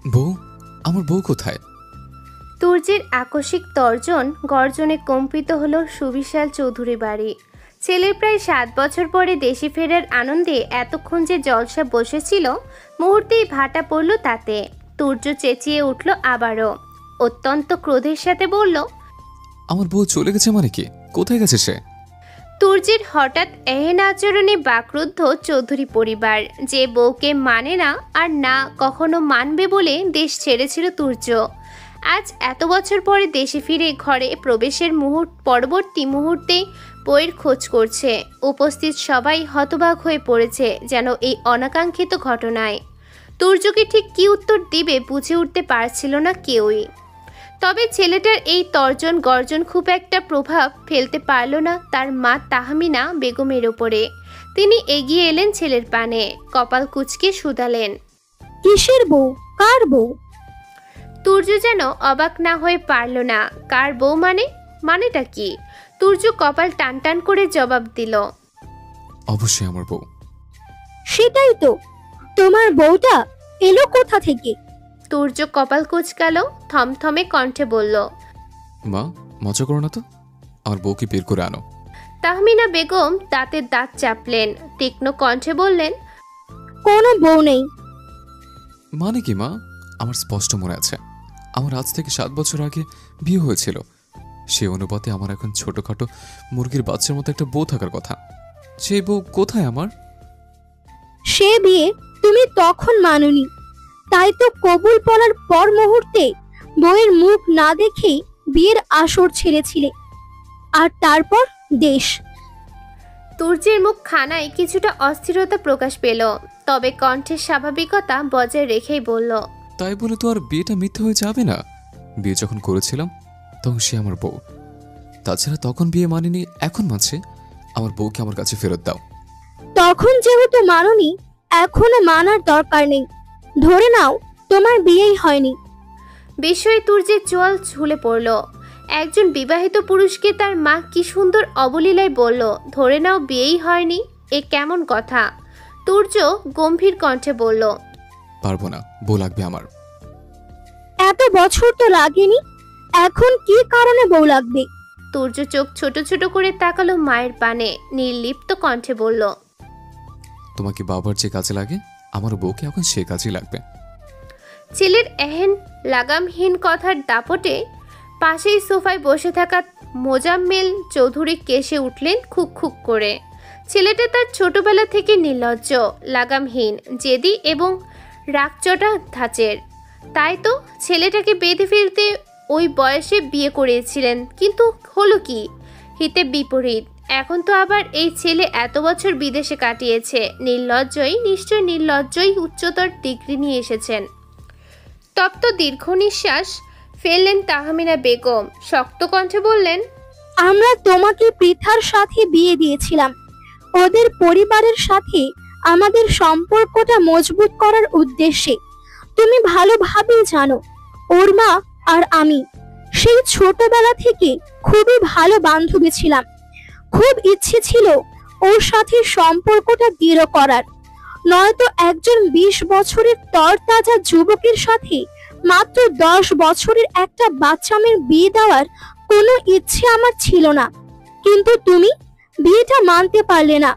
বউ, আমার বউ কোথায়? তুর্যের আকস্মিক তর্জন গর্জনে কম্পিত হলো সুবিশাল চৌধুরী বাড়ি। ছেলের প্রায় 7 বছর পরে দেশে ফেরার আনন্দে এতক্ষণ যে জলসা বসেছিল, মুহূর্তেই ভাটা পড়ল তাতে। তুর্য চেঁচিয়ে উঠল আবারও, অত্যন্ত ক্রোধের সাথে বলল, আমার বউ চলে গেছে মানে কি? কোথায় গেছে সে? তুর্যের হঠাৎ এহেন আচরণে বাকরুদ্ধ চৌধুরী পরিবার, যে বউকে মানে না আর না কখনো মানবে বলে দেশ ছেড়েছিল তুর্য, আজ এত বছর পরে দেশে ফিরে ঘরে প্রবেশের পরবর্তী মুহূর্তে বইয়ের খোঁজ করছে। উপস্থিত সবাই হতবাক হয়ে পড়েছে যেন এই অনাকাঙ্ক্ষিত ঘটনায়। তুর্যকে ঠিক কী উত্তর দিবে বুঝে উঠতে পারছিল না কেউই। তবে ছেলেটার এই তর্জন গর্জন খুব একটা প্রভাব ফেলতে পারল না তার মা তাহমিনা বেগমের ওপরে। তিনি এগিয়ে এলেন ছেলের পানে, কপাল কুঁচকে শুধালেন, কিসের বউ? কার বউ? তুর্য যেন অবাক না হয়ে পারল না। কার বউ মানে? মানেটা কি? তুর্য কপাল টান টান করে জবাব দিল, অবশ্যই আমার বউ। সেটাই তো, তোমার বউটা এলো কোথা থেকে? তুর্য কপাল কুঁচকালো, থমথমে কণ্ঠে বলল, মা, মজা করো না তো, আমার বউকে বের করে আনো। তাহমিনা বেগম দাঁতের দাঁত চাপলেন, তীক্ষ্ণ কণ্ঠে বললেন, কোনো বউ নেই। মানে কি মা? আমার স্পষ্ট মনে আছে, আমার আজ থেকে 7 বছর আগে বিয়ে হয়েছিল। সে অনুপাতে আমার এখন ছোটখাটো মুরগির বাচ্চার মতো একটা বউ থাকার কথা। সেই বউ কোথায় আমার? সে বিয়ে তুমি তখন মানোনি, তাই তো কবুল পড়ার পর মুহূর্তে বউয়ের মুখ না দেখেই বিয়ের আসর ছেড়েছিলে, আর তারপর দেশ। তুর্যের মুখ খানায় কিছুটা অস্থিরতা প্রকাশ পেল, তবে কণ্ঠের স্বাভাবিকতা বজায় রেখেই বলল, তাই বলে তো আর বিয়েটা মিথ্যে হয়ে যাবে না। বিয়ে যখন করেছিলাম তখন সে আমার বউ। তাছাড়া তখন বিয়ে মানিনি, এখন মানছে। আমার বউকে আমার কাছে ফেরত দাও। তখন যেহেতু মানোনি, এখনো মানার দরকার নেই। ধরে নাও তোমার বিয়েই হয়নি। বিস্ময়ে তুর্যের চোয়াল ঝুলে পড়ল। একজন বিবাহিত পুরুষকে তার মা কি সুন্দর অবলীলায় বলল, ধরে নাও বিয়েই হয়নি। এ কেমন কথা? তুর্য গম্ভীর কণ্ঠে বলল, পারবো না, বউ লাগবে আমার। এত বছর তো লাগেনি, এখন কি কারণে বউ লাগবে? তুর্য চোখ ছোট ছোট করে তাকালো মায়ের পানে, নির্লিপ্ত কণ্ঠে বলল, তোমাকে বাবার যে কাজে লাগে, আমার বউকে এখন সে কাজই লাগবে। ছেলের এহেন লাগামহীন কথার দাপটে পাশেই সোফায় বসে থাকা মোজাম্মেল চৌধুরী কেসে উঠলেন খুক খুক করে। ছেলেটা তার ছোটবেলা থেকে নির্লজ্জ, লাগামহীন, জেদি এবং রাগচটা ধাঁচের। তাই তো ছেলেটাকে বেঁধে ফেলতে ওই বয়সে বিয়ে করিয়েছিলেন, কিন্তু হলো কি? হিতে বিপরীত। এখন তো আবার এই ছেলে এত বছর বিদেশে কাটিয়েছে, নিশ্চয় নির্লজ্জই উচ্চতর ডিগ্রি নিয়ে এসেছেন। তপ্ত দীর্ঘ নিঃশ্বাস ফেললেন তাহমিনা বেগম, শক্ত কণ্ঠে বললেন, আমরা তোমাকে পৃথার সাথে বিয়ে দিয়েছিলাম ওদের পরিবারের সাথে আমাদের সম্পর্কটা মজবুত করার উদ্দেশ্যে। তুমি ভালোভাবেই জানো ওর মা আর আমি সেই ছোটবেলা থেকে খুবই ভালো বান্ধবী ছিলাম। খুব ইচ্ছে ছিল ওর সাথে সম্পর্কটা দৃঢ় করার, নয়তো একজন 20 বছরের তরতাজা যুবকের সাথে মাত্র 10 বছরের একটা বাচ্চা মেয়ের বিয়ে দেওয়ার কোনো ইচ্ছে আমার ছিল না। কিন্তু তুমি বিয়েটা মানতে পারলে না,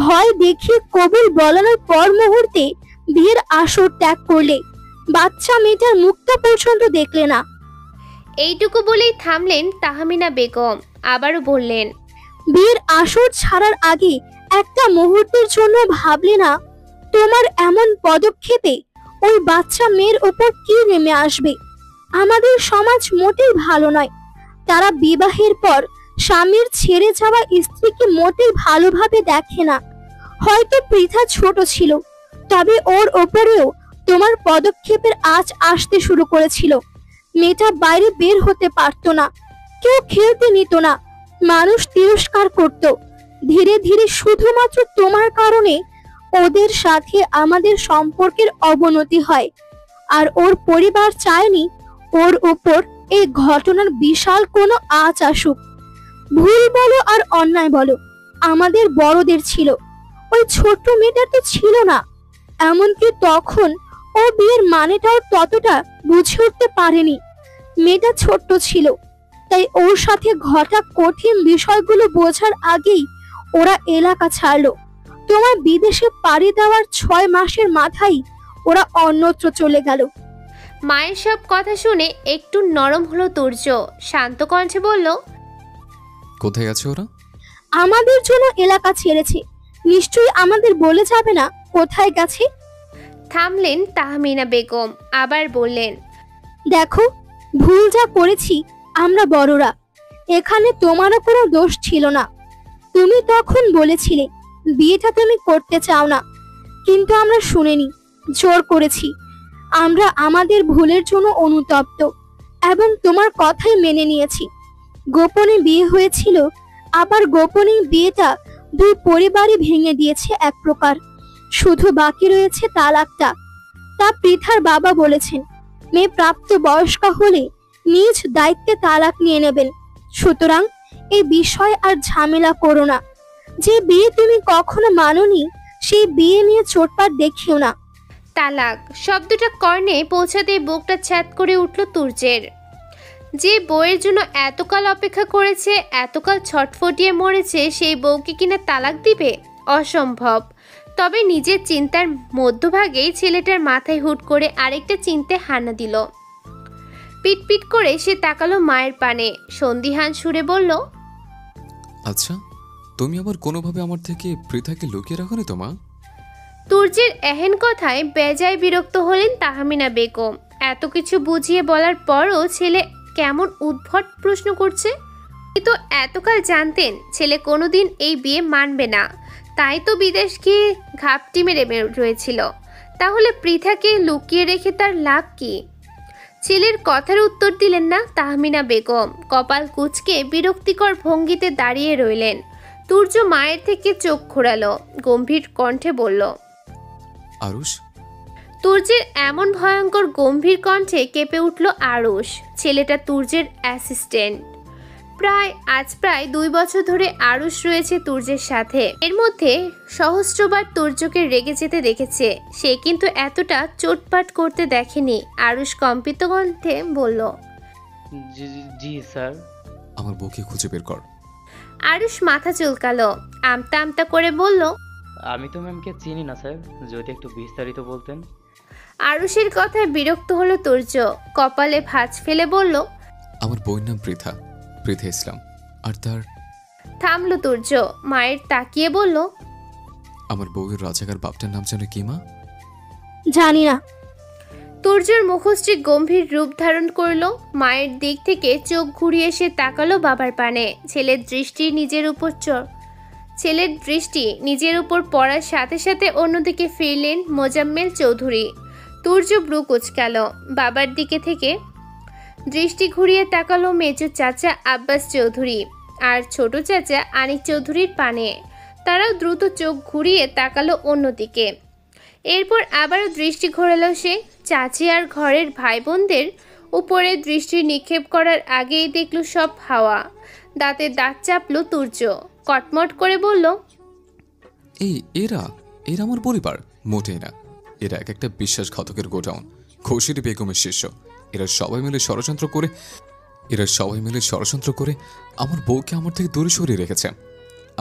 ভয় দেখিয়ে কবুল বলানোর পর মুহূর্তে বিয়ের আসর ত্যাগ করলে, বাচ্চা মেয়েটার মুখটা পর্যন্ত দেখলে না। এইটুকু বলেই থামলেন তাহমিনা বেগম, আবারও বললেন, বিয়ের আসর ছাড়ার আগে একটা মুহূর্তের জন্য ভাবলে না তোমার এমন পদক্ষেপে ওই বাচ্চা মেয়ের ওপর কি নেমে আসবে? আমাদের সমাজ মোটেই ভালো নয়। তারা বিবাহের পর স্বামীর ছেড়ে যাওয়া স্ত্রীকে মোটেই ভালোভাবে দেখে না। হয়তো পৃথা ছোট ছিল, তবে ওর ওপরেও তোমার পদক্ষেপের আঁচ আসতে শুরু করেছিল। মেয়েটা বাইরে বের হতে পারতো না, কেউ খেলতে নিত না, মানুষ তিরস্কার করত। ধীরে ধীরে শুধুমাত্র তোমার কারণে ওদের সাথে আমাদের সম্পর্কের অবনতি হয়, আর ওর পরিবার চায়নি ওর উপর এই ঘটনার বিশাল কোনো আঁচ আসুক। ভুল বলো আর অন্যায় বলো, আমাদের বড়দের ছিল, ওই ছোট্ট মেয়েটার তো ছিল না। এমনকি তখন ও বিয়ের মানেটাও ততটা বুঝে উঠতে পারেনি। মেয়েটা ছোট্ট ছিল, তাই ওর সাথে ঘটা কঠিন বিষয়গুলো বোঝার আগেই ওরা এলাকা ছাড়লো। তোমার বিদেশে পাড়ি দেওয়ার 6 মাসের মাথায় ওরা অন্যত্র চলে গেল। মায়ের সব কথা শুনে একটু নরম হলো তুর্য। শান্ত কণ্ঠে বলল, কোথায় আছে ওরা? আমাদের জন্য এলাকা ছেড়েছে, নিশ্চয়ই আমাদের বলে যাবে না কোথায় গেছে। থামলেন তাহমিনা বেগম, আবার বললেন, দেখো, ভুল যা করেছি আমরা বড়রা, এখানে তোমারও কোনো দোষ ছিল না। তুমি তখন বলেছিলে বিয়েটা তুমি করতে চাও না, কিন্তু আমরা শুনিনি, জোর করেছি। আমরা আমাদের ভুলের জন্য অনুতপ্ত এবং তোমার কথাই মেনে নিয়েছি। গোপনে বিয়ে হয়েছিল, আবার গোপনে বিয়েটা দুই পরিবারই ভেঙে দিয়েছে এক প্রকার। শুধু বাকি রয়েছে তালাকটা। তা পৃথার বাবা বলেছেন মেয়ে প্রাপ্ত বয়স্কা হলে নিজ দায়িত্বে তালাক নিয়ে নেবেন। সুতরাং এই বিষয় আর ঝামেলা করো না। যে বিয়ে তুমি কখনো মানোনি সেই বিয়ে নিয়ে চোটপাট দেখিও না। তালাক শব্দটা কর্ণে পৌঁছাতেই বুকটা ছ্যাদ করে উঠল তুর্যের। যে বউয়ের জন্য এতকাল অপেক্ষা করেছে, এতকাল ছটফটিয়ে মরেছে, সেই বউকে কিনা তালাক দিবে? অসম্ভব। তবে নিজের চিন্তার মধ্যভাগেই ছেলেটার মাথায় হুট করে আরেকটা চিন্তে হানা দিল। পিটপিট করে সে তাকালো মায়ের পানে, সন্দিহান সুরে বলল, আচ্ছা, তুমি আবার কোনোভাবে আমার থেকে পৃথাকে লুকিয়ে রাখোনি তো মা? তুর্যের এহেন কথায় বেজায় বিরক্ত হলেন তাহমিনা বেগম। এত কিছু বুঝিয়ে বলার পরও ছেলে কেমন উদ্ভট প্রশ্ন করছে। কিন্তু এতকাল জানতেন ছেলে কোনোদিন এই বিয়ে মানবে না, তাই তো বিদেশ গিয়ে ঘাপটি মেরে রয়েছিল। তাহলে পৃথাকে লুকিয়ে রেখে তার লাভ কি? ছেলের কথার উত্তর দিলেন না তাহমিনা বেগম। কপাল কুঁচকে বিরক্তিকর ভঙ্গিতে দাঁড়িয়ে রইলেন। তুর্য মায়ের থেকে চোখ ঘোরালো, গম্ভীর কণ্ঠে বলল, আরুষ। তুর্যের এমন ভয়ঙ্কর গম্ভীর কণ্ঠে কেঁপে উঠল আরুষ। ছেলেটা তুর্যের অ্যাসিস্ট্যান্ট। আজ প্রায় 2 বছর ধরে আরুষ রয়েছে তুর্যের সাথে। এর মধ্যে সহস্রবার তুর্যকে রেগে যেতে দেখেছে, সে কিন্তু এতটা চোটপাট করতে দেখেনি। আরুষ কম্পিত কণ্ঠে বলল, জি স্যার। আমার বউকে খুঁজে বের কর। আরুষ মাথা চুলকালো, আমতা আমতা করে বলল, আমি তো ম্যামকে চিনি না স্যার, যদি একটু বিস্তারিত বলতেন। আরুষের কথায় বিরক্ত হলো তুর্য, কপালে ভাঁজ ফেলে বলল, আমার বউয়ের নাম পৃথা, পৃথা ইসলাম। আর তার থামলো তুর্য, মায়ের তাকিয়ে বলল, আমার বউয়ের রাজাকার বাপটার নাম যেন কি মা? জানি না। তুর্যর মুখশ্রী গম্ভীর রূপ ধারণ করলো। মায়ের দিক থেকে চোখ ঘুরিয়ে সে তাকালো বাবার পানে। ছেলের দৃষ্টি নিজের উপর পড়ার সাথে সাথে অন্যদিকে ফিরলেন মোজাম্মেল চৌধুরী। তুর্য ব্রু কুচকাল, বাবার দিকে থেকে দৃষ্টি ঘুরিয়ে তাকালো মেজো চাচা আব্বাস চৌধুরী আর ছোট চাচা আনিক চৌধুরীর পানে। তারাও দ্রুত চোখ ঘুরিয়ে তাকালো অন্যদিকে। এরপর আবারও দৃষ্টি ঘোরালো সে চাচি আর ঘরের ভাই বোনদের উপরে। দৃষ্টি নিক্ষেপ করার আগেই দেখল সব হাওয়া। দাঁতে দাঁত চাপলো তুর্য, কটমট করে বলল, এরা আমার পরিবার মোটেই না। এরা এক একটা বিশ্বাসঘাতকের গোডাউন, খুশির বেগমের শিষ্য। এরা সবাই মিলে ষড়যন্ত্র করে আমার বউকে আমার থেকে দূরে সরিয়ে রেখেছে।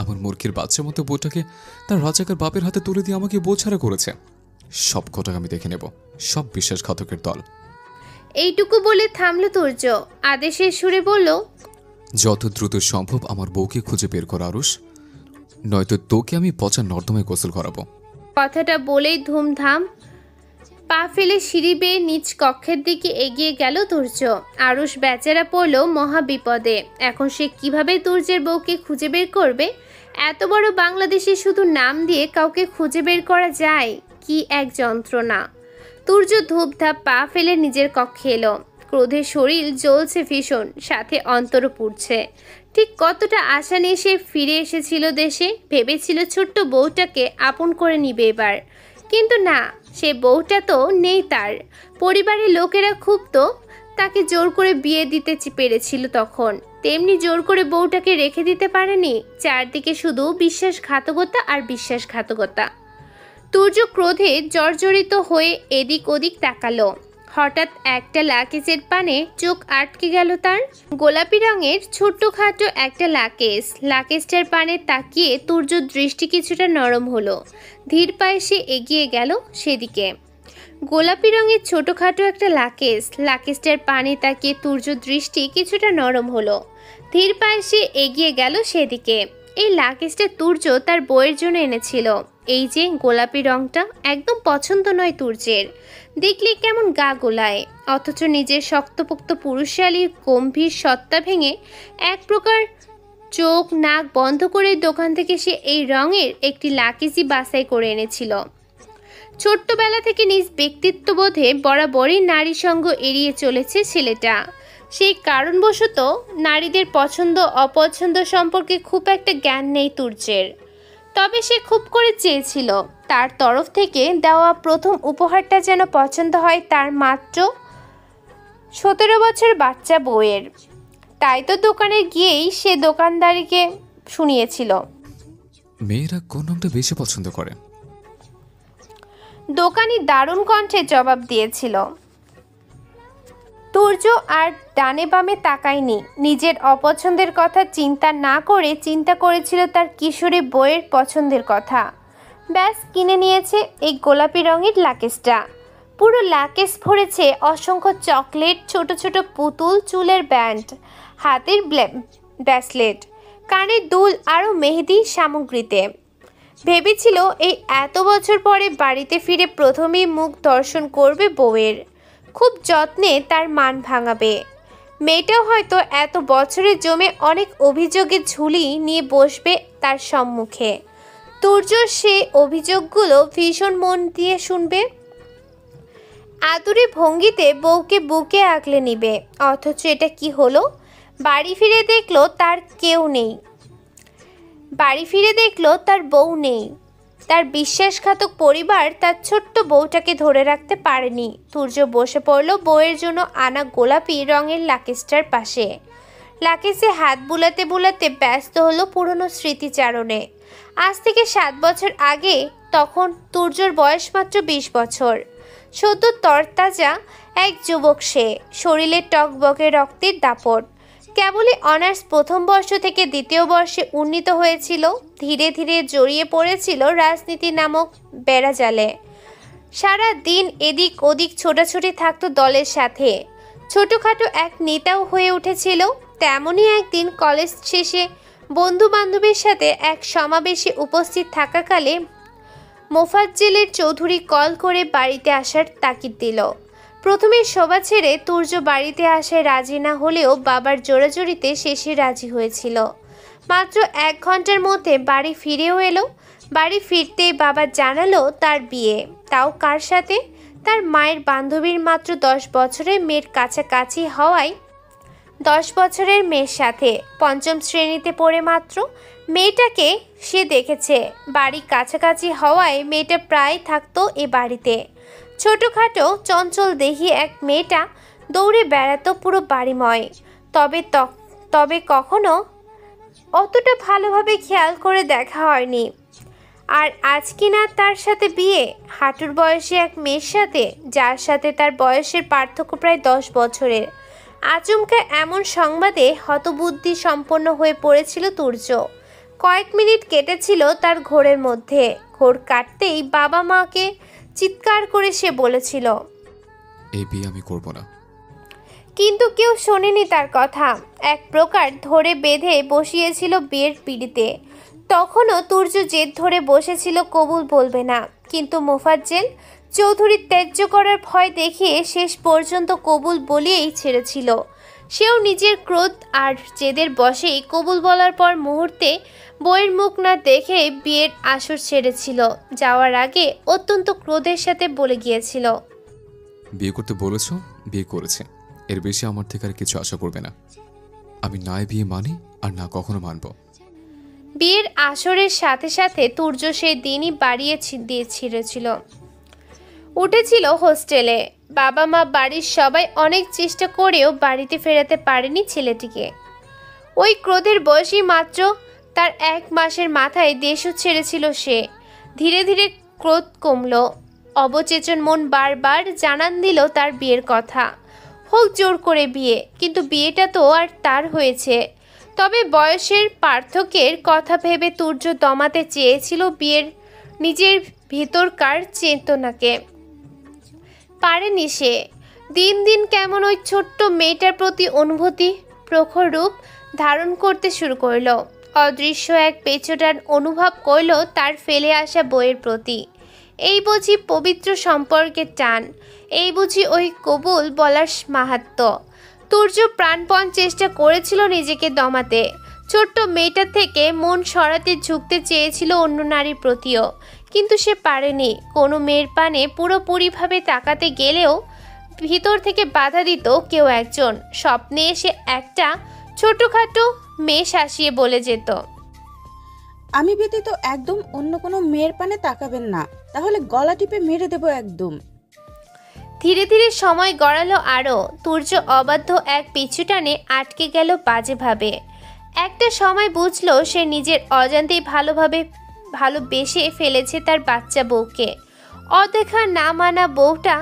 আমার মুরগির বাচ্চার মতো বউটাকে তার রাজাকার বাপের হাতে তুলে দিয়ে আমাকে বোঝারা করেছে। সব কটা আমি দেখে নেব, সব বিশ্বাসঘাতকের দল। এইটুকু বলে থামলো তুর্য, আদেশের সুরে বলল, যত দ্রুত সম্ভব আমার বউকে খুঁজে বের কর আরুষ, নয়তো তোকে আমি পচা নর্দমায় গোসল করাবো। কথাটা বলেই ধুমধাম পা ফেলে সিঁড়ি বেয়ে নিজ কক্ষের দিকে এগিয়ে গেল তুর্য। আরুষ বেচারা পড়ল মহা বিপদে। এখন সে কিভাবে তুর্যের বউকে খুঁজে বের করবে? এত বড় বাংলাদেশে শুধু নাম দিয়ে কাউকে খুঁজে বের করা যায়? কি এক যন্ত্রণা! তুর্য ধূপধাপ পা ফেলে নিজের কক্ষে এলো। ক্রোধে শরীর জ্বলছে ভীষণ, সাথে অন্তরও পুড়ছে। ঠিক কতটা আশা নিয়ে সে ফিরে এসেছিল দেশে, ভেবেছিল ছোট্ট বউটাকে আপন করে নিবে এবার। কিন্তু না, সে বউটা তো নেই তার। পরিবারের লোকেরা খুব তো তাকে জোর করে বিয়ে দিতে পেরেছিল তখন, তেমনি জোর করে বউটাকে রেখে দিতে পারেনি। চারদিকে শুধু বিশ্বাসঘাতকতা আর বিশ্বাসঘাতকতা। তুর্য ক্রোধে জর্জরিত হয়ে এদিক ওদিক তাকালো। হঠাৎ একটা লাকেজের পানে চোখ আটকে গেল তার। গোলাপি রঙের ছোট্টখাটো একটা লাকেজ। লাকেজটার পানে তাকিয়ে তুর্য দৃষ্টি কিছুটা নরম হলো। ধীর পায়ে সে এগিয়ে গেল সেদিকে। গোলাপি রঙের ছোটখাটো একটা লাকেজ। লাকেজটার পানে তাকিয়ে তুর্য দৃষ্টি কিছুটা নরম হলো। ধীর পায়ে সে এগিয়ে গেল সেদিকে। এই লাকেজটা তুর্য তার বউয়ের জন্য এনেছিল। এই যে গোলাপি রংটা একদম পছন্দ নয় তুর্যের, দেখলে কেমন গা গোলায়। অথচ নিজের শক্তপোক্ত পুরুষশালীর গম্ভীর সত্তা ভেঙে এক প্রকার চোখ নাক বন্ধ করে দোকান থেকে সে এই রঙের একটি লাকেজই বাছাই করে এনেছিল। ছোট্টবেলা থেকে নিজ ব্যক্তিত্ববোধে বরাবরই নারী সঙ্গ এড়িয়ে চলেছে ছেলেটা। সেই কারণবশত নারীদের পছন্দ অপছন্দ সম্পর্কে খুব একটা জ্ঞান নেই তুর্যের। তবে সে খুব করে চেয়েছিল তার তরফ থেকে দেওয়া প্রথম উপহারটা যেন পছন্দ হয় তার মাত্র 17 বছর বাচ্চা বউয়ের। তাই তো দোকানে গিয়েই সে দোকানদারিকে শুনিয়েছিল। মেয়েরা কোন রংটা বেশি পছন্দ করে? দোকানি দারুণ কণ্ঠে জবাব দিয়েছিল। তুর্য আর ডানে বামে তাকায়নি। নিজের অপছন্দের কথা চিন্তা না করে চিন্তা করেছিল তার কিশোরী বউয়ের পছন্দের কথা। ব্যাস কিনে নিয়েছে এই গোলাপি রঙের লাকেজটা। পুরো লাকেজ ভরেছে অসংখ্য চকলেট, ছোট ছোট পুতুল, চুলের ব্যান্ড, হাতের ব্রেসলেট, কানের দুল আরও মেহেদি সামগ্রীতে। ভেবেছিল এই এত বছর পরে বাড়িতে ফিরে প্রথমেই মুখ দর্শন করবে বউয়ের। খুব যত্নে তার মান ভাঙাবে। মেয়েটাও হয়তো এত বছরে জমে অনেক অভিযোগের ঝুলি নিয়ে বসবে তার সম্মুখে। তুর্য সে অভিযোগগুলো ভীষণ মন দিয়ে শুনবে। আদুরে ভঙ্গিতে বউকে বুকে আগলে নিবে। অথচ এটা কি হলো? বাড়ি ফিরে দেখলো তার কেউ নেই। বাড়ি ফিরে দেখলো তার বউ নেই। তার বিশ্বাসঘাতক পরিবার তার ছোট্ট বউটাকে ধরে রাখতে পারেনি। তুর্য বসে পড়ল বউয়ের জন্য আনা গোলাপি রঙের লাকেজটার পাশে। লাকেজে হাত বুলাতে বুলাতে ব্যস্ত হলো পুরনো স্মৃতিচারণে। আজ থেকে 7 বছর আগে, তখন তুর্যর বয়স মাত্র 20 বছর। সদ্য তরতাজা এক যুবক সে। শরীরে টকবকে রক্তের দাপট। কেবলই অনার্স প্রথম বর্ষ থেকে দ্বিতীয় বর্ষে উন্নীত হয়েছিল। ধীরে ধীরে জড়িয়ে পড়েছিল রাজনীতি নামক বেড়াজালে। সারা দিন এদিক ওদিক ছোটাছুটি থাকতো দলের সাথে। ছোটখাটো এক নেতাও হয়ে উঠেছিল। তেমনই একদিন কলেজ শেষে বন্ধু বান্ধবের সাথে এক সমাবেশে উপস্থিত থাকাকালে মোফাজ্জেলের চৌধুরী কল করে বাড়িতে আসার তাগিদ দিল। প্রথমে সভা ছেড়ে তুর্য বাড়িতে আসায় রাজি না হলেও বাবার জোরাজুরিতে শেষে রাজি হয়েছিল। মাত্র 1 ঘন্টার মধ্যে বাড়ি ফিরেও এলো। বাড়ি ফিরতেই বাবা জানালো তার বিয়ে। তাও কার সাথে? তার মায়ের বান্ধবীর মাত্র 10 বছরের মেয়ের কাছাকাছি হওয়ায় 10 বছরের মেয়ের সাথে। 5ম শ্রেণীতে পড়ে মাত্র। মেয়েটাকে সে দেখেছে। বাড়ি কাছাকাছি হওয়ায় মেয়েটা প্রায় থাকতো এ বাড়িতে। ছোটখাটো চঞ্চল দেহি এক মেয়েটা দৌড়ে বেড়াতো পুরো বাড়িময়। তবে কখনো অতটা ভালোভাবে খেয়াল করে দেখা হয়নি। আর আজ কিনা তার সাথে বিয়ে, হাঁটুর বয়সী এক মেয়ের সাথে, যার সাথে তার বয়সের পার্থক্য প্রায় 10 বছরের। আচমকা এমন সংবাদে হতবুদ্ধি সম্পন্ন হয়ে পড়েছিল তুর্য। কয়েক মিনিট কেটেছিল তার ঘোরের মধ্যে। ঘোর কাটতেই বাবা মাকে চিৎকার করে সে বলেছিল, এই বিয়ে আমি করব না। কিন্তু কেউ শোনেনি তার কথা। এক প্রকার ধরে বেঁধে বসিয়েছিল বিয়ের পিড়িতে। তখনও তুর্য জেদ ধরে বসেছিল কবুল বলবে না। কিন্তু মোফাজ্জেল চৌধুরী ত্যায্য করার ভয় দেখিয়ে শেষ পর্যন্ত কবুল বলিয়েই ছেড়েছিল। সেও নিজের ক্রোধ আর জেদের বশেই কবুল বলার পর মুহূর্তে বইয়ের মুখ না দেখে বিয়ের আসর ছেড়েছিল। যাওয়ার আগে অত্যন্ত ক্রোধের সাথে বলে গিয়েছিল, বিয়ে করতে বলেছ, বিয়ে করেছে। এর বেশি আমার থেকে আর কিছু আশা করবে না। আমি না বিয়ে মানি আর না কখনো মানব। বিয়ের আসরের সাথে সাথে তুর্য সেই দিনই বাড়িয়ে দিয়ে ছিঁড়েছিল। উঠেছিল হোস্টেলে। বাবা মা বাড়ির সবাই অনেক চেষ্টা করেও বাড়িতে ফেরাতে পারেনি ছেলেটিকে। ওই ক্রোধের বয়সী মাত্র তার 1 মাসের মাথায় দেশও ছেড়েছিল সে। ধীরে ধীরে ক্রোধ কমল। অবচেতন মন বারবার জানান দিল তার বিয়ের কথা। হোক জোর করে বিয়ে, কিন্তু বিয়েটা তো আর তার হয়েছে। তবে বয়সের পার্থক্যের কথা ভেবে তুর্য দমাতে চেয়েছিল বিয়ের নিজের ভিতরকার চেতনাকে। পারেনি সে। দিন দিন কেমন ওই ছোট্ট মেয়েটার প্রতি অনুভূতি প্রখর রূপ ধারণ করতে শুরু করলো। অদৃশ্য এক পেছটার অনুভব করলো তার ফেলে আসা বইয়ের প্রতি। এই বুঝি পবিত্র সম্পর্কের টান, এই বুঝি ওই কবুল বলার মাহাত্ম্য। তুর্য প্রাণপণ চেষ্টা করেছিল নিজেকে দমাতে। ছোট্ট মেয়েটার থেকে মন সরাতে ঝুঁকতে চেয়েছিল অন্য নারীর প্রতিও, কিন্তু সে পারেনি। কোনো মেয়ের পানে পুরোপুরিভাবে তাকাতে গেলেও ভিতর থেকে বাধা দিত কেউ একজন। স্বপ্নে এসে একটা ছোটখাটো মেয়ে শাসিয়ে বলে যেত, আমি ব্যতীত একদম অন্য কোনো মেয়ের পানে তাকাবেন না, তাহলে গলা টিপে মেরে দেব একদম। ধীরে ধীরে সময় গড়ালো আরও। তুর্য অবাধ্য এক পিছু টানে আটকে গেল বাজেভাবে। একটা সময় বুঝলো সে নিজের অজান্তেই ভালোবেসে ফেলেছে তার বাচ্চা বউকে। অদেখা না মানা বউটা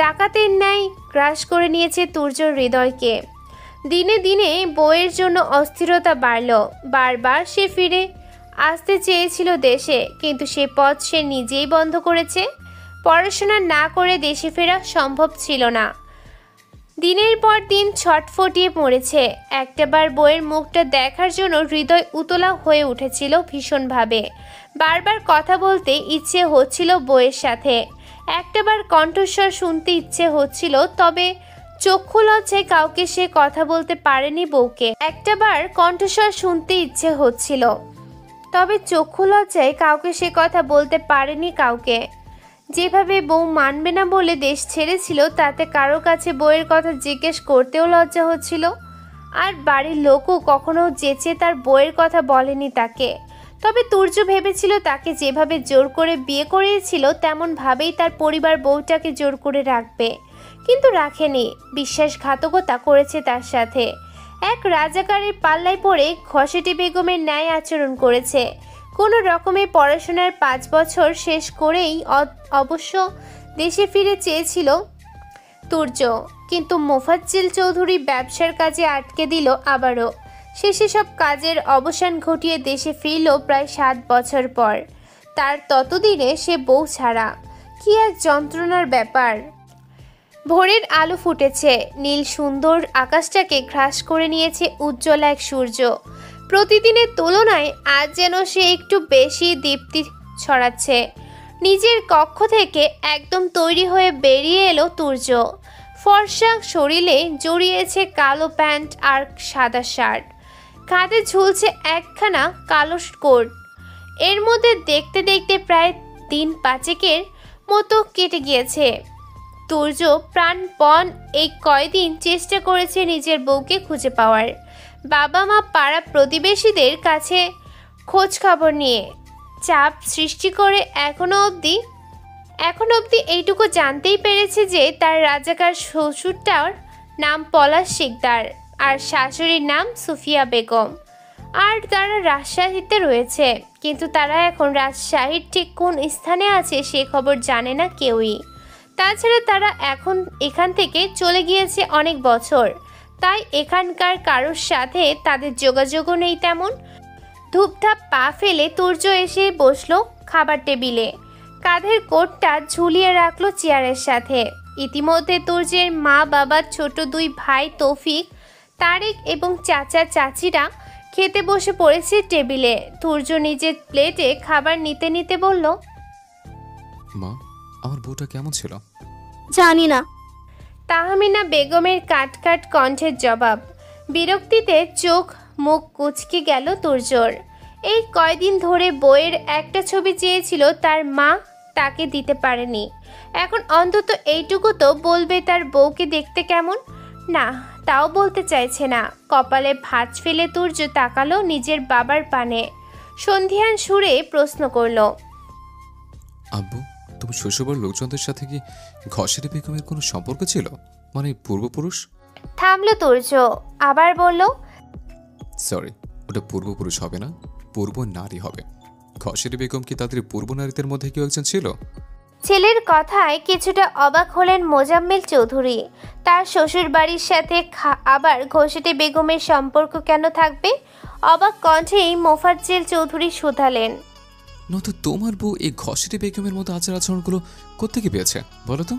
ডাকাতের ন্যায় গ্রাস করে নিয়েছে তুর্যর হৃদয়কে। দিনে দিনে বউয়ের জন্য অস্থিরতা বাড়ল। বারবার সে ফিরে আসতে চেয়েছিল দেশে, কিন্তু সে পথ সে নিজেই বন্ধ করেছে। পড়াশোনা না করে দেশে ফেরা সম্ভব ছিল না। দিনের পর দিন ছটফটিয়ে পড়েছে। একটাবার বইয়ের মুখটা দেখার জন্য হৃদয় উতলা হয়ে উঠেছিল ভীষণভাবে। বারবার কথা বলতে ইচ্ছে হচ্ছিল বইয়ের সাথে, একটাবার কণ্ঠস্বর শুনতে ইচ্ছে হচ্ছিল, তবে চক্ষু লজ্জায় কাউকে সে কথা বলতে পারেনি বউকে। একটাবার কণ্ঠস্বর শুনতে ইচ্ছে হচ্ছিল, তবে চক্ষু লজ্জায় কাউকে সে কথা বলতে পারেনি কাউকে। যেভাবে বউ মানবে না বলে দেশ ছেড়েছিল, তাতে কারো কাছে বউয়ের কথা জিজ্ঞেস করতেও লজ্জা হচ্ছিল। আর বাড়ির লোকও কখনো যেচে তার বউয়ের কথা বলেনি তাকে। তবে তুর্য ভেবেছিল তাকে যেভাবে জোর করে বিয়ে করিয়েছিল, তেমনভাবেই তার পরিবার বউটাকে জোর করে রাখবে, কিন্তু রাখেনি। বিশ্বাসঘাতকতা করেছে তার সাথে। এক রাজাকারের পাল্লায় পড়ে ঘসেটি বেগমের ন্যায় আচরণ করেছে। কোনো রকমে পড়াশোনার 5 বছর শেষ করেই অবশ্য দেশে ফিরে চেয়েছিল তুর্য, কিন্তু মোফাজ্জেল চৌধুরী ব্যবসার কাজে আটকে দিল আবারও। শেষে সব কাজের অবসান ঘটিয়ে দেশে ফিরল প্রায় 7 বছর পর। তার ততদিনে সে বউ ছাড়া। কি এক যন্ত্রণার ব্যাপার। ভোরের আলো ফুটেছে। নীল সুন্দর আকাশটাকে গ্রাস করে নিয়েছে উজ্জ্বল এক সূর্য। প্রতিদিনের তুলনায় আজ যেন সে একটু বেশি দীপ্তি ছড়াচ্ছে। নিজের কক্ষ থেকে একদম তৈরি হয়ে বেরিয়ে এলো তুর্য। ফর্সা শরীরে জড়িয়েছে কালো প্যান্ট আর সাদা শার্ট। কাঁধে ঝুলছে একখানা কালো কোট। এর মধ্যে দেখতে দেখতে প্রায় 3 পাঁচেকের মতো কেটে গিয়েছে। তুর্য প্রাণপণ এই কয়দিন চেষ্টা করেছে নিজের বউকে খুঁজে পাওয়ার। বাবা মা পাড়া প্রতিবেশীদের কাছে খোঁজ খবর নিয়ে চাপ সৃষ্টি করে এখনো অবধি এইটুকু জানতেই পেরেছে যে তার রাজাকার শ্বশুরটার নাম পলাশ শিকদার আর শাশুড়ির নাম সুফিয়া বেগম। আর তারা রাজশাহীতে রয়েছে, কিন্তু তারা এখন রাজশাহীর ঠিক কোন স্থানে আছে সে খবর জানে না কেউই। তাছাড়া তারা এখন এখান থেকে চলে গিয়েছে অনেক বছর, তাই এখানকার কারোর সাথে তাদের যোগাযোগও নেই তেমন। ধূপধাপ পা ফেলে তুর্য এসে বসলো খাবার টেবিলে। কাঁধের কোটটা ঝুলিয়ে রাখলো চেয়ারের সাথে। ইতিমধ্যে তুর্যের মা বাবার ছোট 2 ভাই তৌফিক, তারেক এবং চাচা চাচিরা খেতে বসে পড়েছে টেবিলে। তুর্য নিজের প্লেটে খাবার নিতে নিতে বলল, মা, আমার বউটা কেমন ছিল? জানি না। তাহমিনা বেগমের কাটকাট কণ্ঠের জবাব। বিরক্তিতে চোখ মুখ কুঁচকে গেল তুর্যর। এই কয়দিন ধরে বইয়ের একটা ছবি চেয়েছিল তার মা, তাকে দিতে পারেনি। এখন অন্তত এইটুকু তো বলবে তার বউকে দেখতে কেমন। না, তাও বলতে চাইছে না। কপালে ভাঁজ ফেলে তুর্য তাকালো নিজের বাবার পানে। সন্ধিয়ান সুরে প্রশ্ন করল, আব্বু, তোমার শ্বশুরবাড়ির লোকজনদের সাথে কি ঘসেরি বেগমের কোনো সম্পর্ক ছিল? মানে পূর্বপুরুষ? থামলো তুর্য, আবার বলল, সরি, ওটা পূর্বপুরুষ হবে না, পূর্ব নারী হবে। ঘসেরি বেগম কি তাদের পূর্ব নারীদের মধ্যে কেউ একজন ছিল? ছেলের কথায় কিছুটা অবাক হলেন মোজাম্মেল চৌধুরী। তার শ্বশুর বাড়ির সাথে আবার ঘসেটি বেগমের সম্পর্ক কেন থাকবে? অবাক কণ্ঠেই মোফাজ্জেল চৌধুরী শুধালেন, নয়তো তোমার বউ এই ঘসেটি বেগমের মতো আচার আচরণগুলো কোত্থেকে পেয়েছে বলো তো?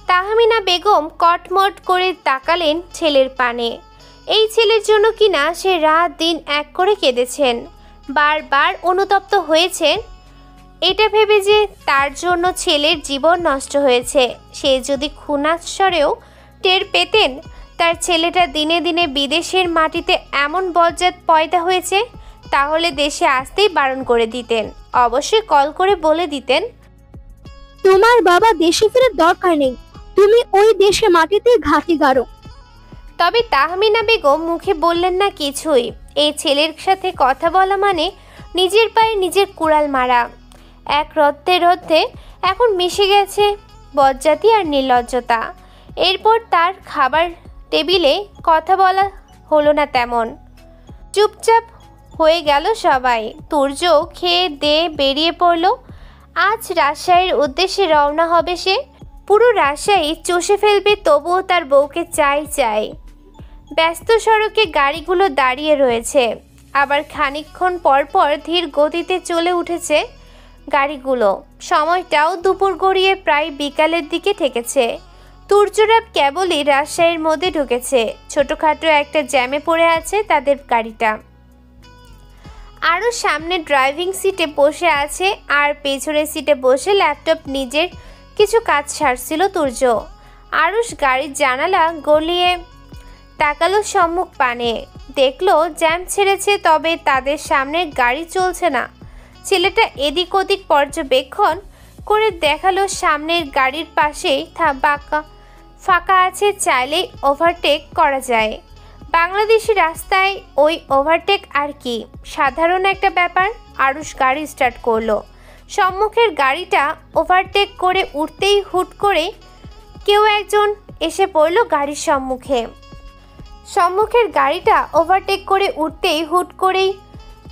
তাহমিনা বেগম কটমট করে তাকালেন ছেলের পানে। এই ছেলের জন্য কিনা সে রাত দিন এক করে কেঁদেছেন, বারবার অনুতপ্ত হয়েছেন এটা ভেবে যে তার জন্য ছেলের জীবন নষ্ট হয়েছে। সে যদি ক্ষুণাস্বরেও টের পেতেন তার ছেলেটা দিনে দিনে বিদেশের মাটিতে এমন বজ্জাত পয়দা হয়েছে, তাহলে দেশে আসতেই বারণ করে দিতেন। অবশ্যই কল করে বলে দিতেন, তোমার বাবা দেশে ফেরার দরকার নেই, তুমি ওই দেশে মাটিতে ঘাঁটি গাড়ো। তবে তাহমিনা বেগম মুখে বললেন না কিছুই। এই ছেলের সাথে কথা বলা মানে নিজের পায়ে নিজের কুড়াল মারা। এক রত্তে এখন মিশে গেছে বজ্জাতি আর নির্লজ্জতা। এরপর তার খাবার টেবিলে কথা বলা হলো না তেমন, চুপচাপ হয়ে গেল সবাই। তুর্য খেয়ে দিয়ে বেরিয়ে পড়ল। আজ রাজশাহীর উদ্দেশ্যে রওনা হবে সে। পুরো রাজশাহী চষে ফেলবে, তবুও তার বউকে চাই। ব্যস্ত সড়কে গাড়িগুলো দাঁড়িয়ে রয়েছে, আবার খানিকক্ষণ পর ধীর গতিতে চলে উঠেছে গাড়িগুলো। সময়টাও দুপুর গড়িয়ে প্রায় বিকালের দিকে ঠেকেছে। তুর্যরা কেবলই রাজশাহীর মধ্যে ঢুকেছে। ছোটখাটো একটা জ্যামে পড়ে আছে তাদের গাড়িটা। আরও সামনে ড্রাইভিং সিটে বসে আছে, আর পেছনের সিটে বসে ল্যাপটপ নিজের কিছু কাজ সারছিল তুর্য। আরুষ গাড়ির জানালা গলিয়ে তাকালো সম্মুখ পানে, দেখলো জ্যাম ছেড়েছে, তবে তাদের সামনে গাড়ি চলছে না। ছেলেটা এদিক ওদিক পর্যবেক্ষণ করে দেখালো সামনের গাড়ির পাশেই ফাঁকা আছে, চাইলেই ওভারটেক করা যায়। বাংলাদেশি রাস্তায় ওই ওভারটেক আর কি, সাধারণ একটা ব্যাপার। আরুষ গাড়ি স্টার্ট করলো। সম্মুখের গাড়িটা ওভারটেক করে উঠতেই হুট করে কেউ একজন এসে পড়ল গাড়ির সম্মুখে। সম্মুখের গাড়িটা ওভারটেক করে উঠতেই হুট করেই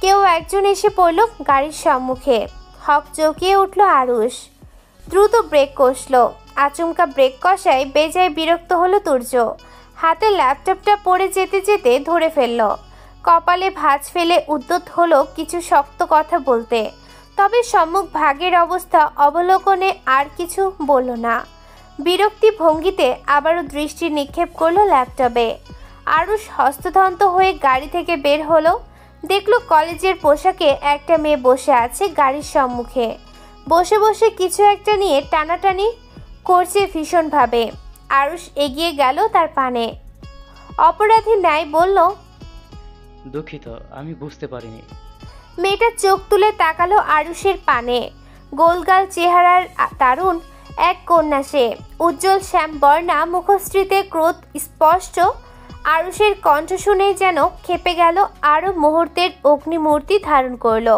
কেউ একজন এসে পড়ল গাড়ির সম্মুখে। হক চকিয়ে উঠল আরুষ, দ্রুত ব্রেক কষল। আচমকা ব্রেক কষায় বেজায় বিরক্ত হলো তুর্য। হাতে ল্যাপটপটা পড়ে যেতে ধরে ফেলল। কপালে ভাঁজ ফেলে উদ্যত হলো কিছু শক্ত কথা বলতে, তবে সম্মুখ ভাগের অবস্থা অবলোকনে আর কিছু বলল না। বিরক্তি ভঙ্গিতে আবারও দৃষ্টি নিক্ষেপ করলো ল্যাপটপে। আরুষ হস্তধন্ত হয়ে গাড়ি থেকে বের হলো। দেখলো কলেজের পোশাকে একটা মেয়ে বসে আছে গাড়ির সম্মুখে। বসে বসে কিছু একটা নিয়ে টানাটানি করছে ভীষণভাবে। আরুষ এগিয়ে গেল তার পানে, অপরাধী ন্যায় বলল, দুঃখিত, আমি বুঝতে পারিনি। মেয়েটা চোখ তুলে তাকালো আরুষের পানে। গোলগাল চেহারার দারুণ এক কন্যা সে। উজ্জ্বল শ্যামবর্ণা, মুখশ্রীতে ক্রোধ স্পষ্ট। আরুষের কণ্ঠ শুনেই যেন খেপে গেল, আরও মুহূর্তের অগ্নিমূর্তি ধারণ করলো।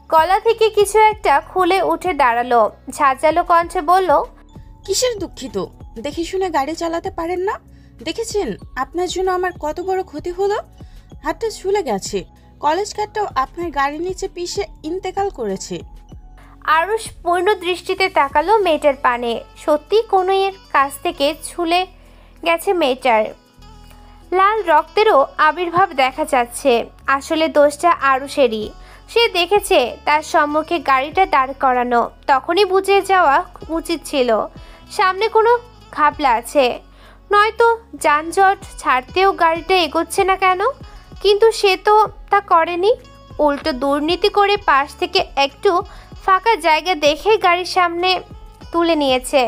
গলা থেকে কিছু একটা খুলে উঠে দাঁড়ালো, ঝাঁঝালো কণ্ঠে বলল, কিসের দুঃখিত? দেখে শুনে গাড়ি চালাতে পারেন না? দেখেছেন আপনার জন্য আমার কত বড় ক্ষতি হলো? হাতটা ঝুলে গেছে, কলেজ কার্ডটাও আপনার গাড়ির নিচে পিষে ইন্তেকাল করেছে। আরুষ পূর্ণ দৃষ্টিতে তাকালো মেয়েটার পানে। সত্যি কোনো এর কাছ থেকে ছুলে গেছে মেয়েটার। লাল রক্তেরও আবির্ভাব দেখা যাচ্ছে। আসলে দোষটা আরুষেরই। সে দেখেছে তার সম্মুখে গাড়িটা দাঁড় করানো, তখনই বুঝে যাওয়া উচিত ছিল সামনে কোনো ঘাবলা আছে, নয়তো যানজট ছাড়তেও গাড়িটা এগোচ্ছে না কেন। কিন্তু সে তো তা করেনি, উল্টো দুর্নীতি করে পাশ থেকে একটু ফাঁকা জায়গা দেখে গাড়ির সামনে তুলে নিয়েছে।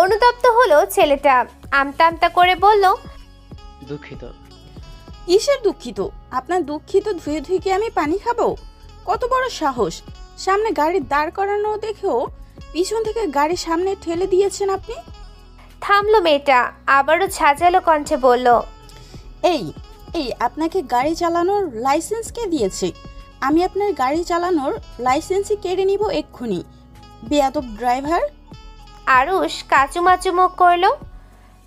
অনুতপ্ত হলো ছেলেটা, আমতা আমতা করে বলল, দুঃখিত। কিসের দুঃখিত? আপনার দুঃখিত ধুয়ে কি আমি পানি খাবো? কত বড় সাহস! সামনে গাড়ি দাঁড় করানো দেখেও পিছন থেকে গাড়ির সামনে ঠেলে দিয়েছেন আপনি। থামলো মেয়েটা, আবারও ঝাঁঝালো কণ্ঠে বলল, এই এই আপনাকে গাড়ি চালানোর লাইসেন্স কে দিয়েছে? আমি আপনার গাড়ি চালানোর লাইসেন্সই কেড়ে নিব এক্ষুনি, বেয়াদব ড্রাইভার। আরুষ কাচুমাচু মুখ করলো।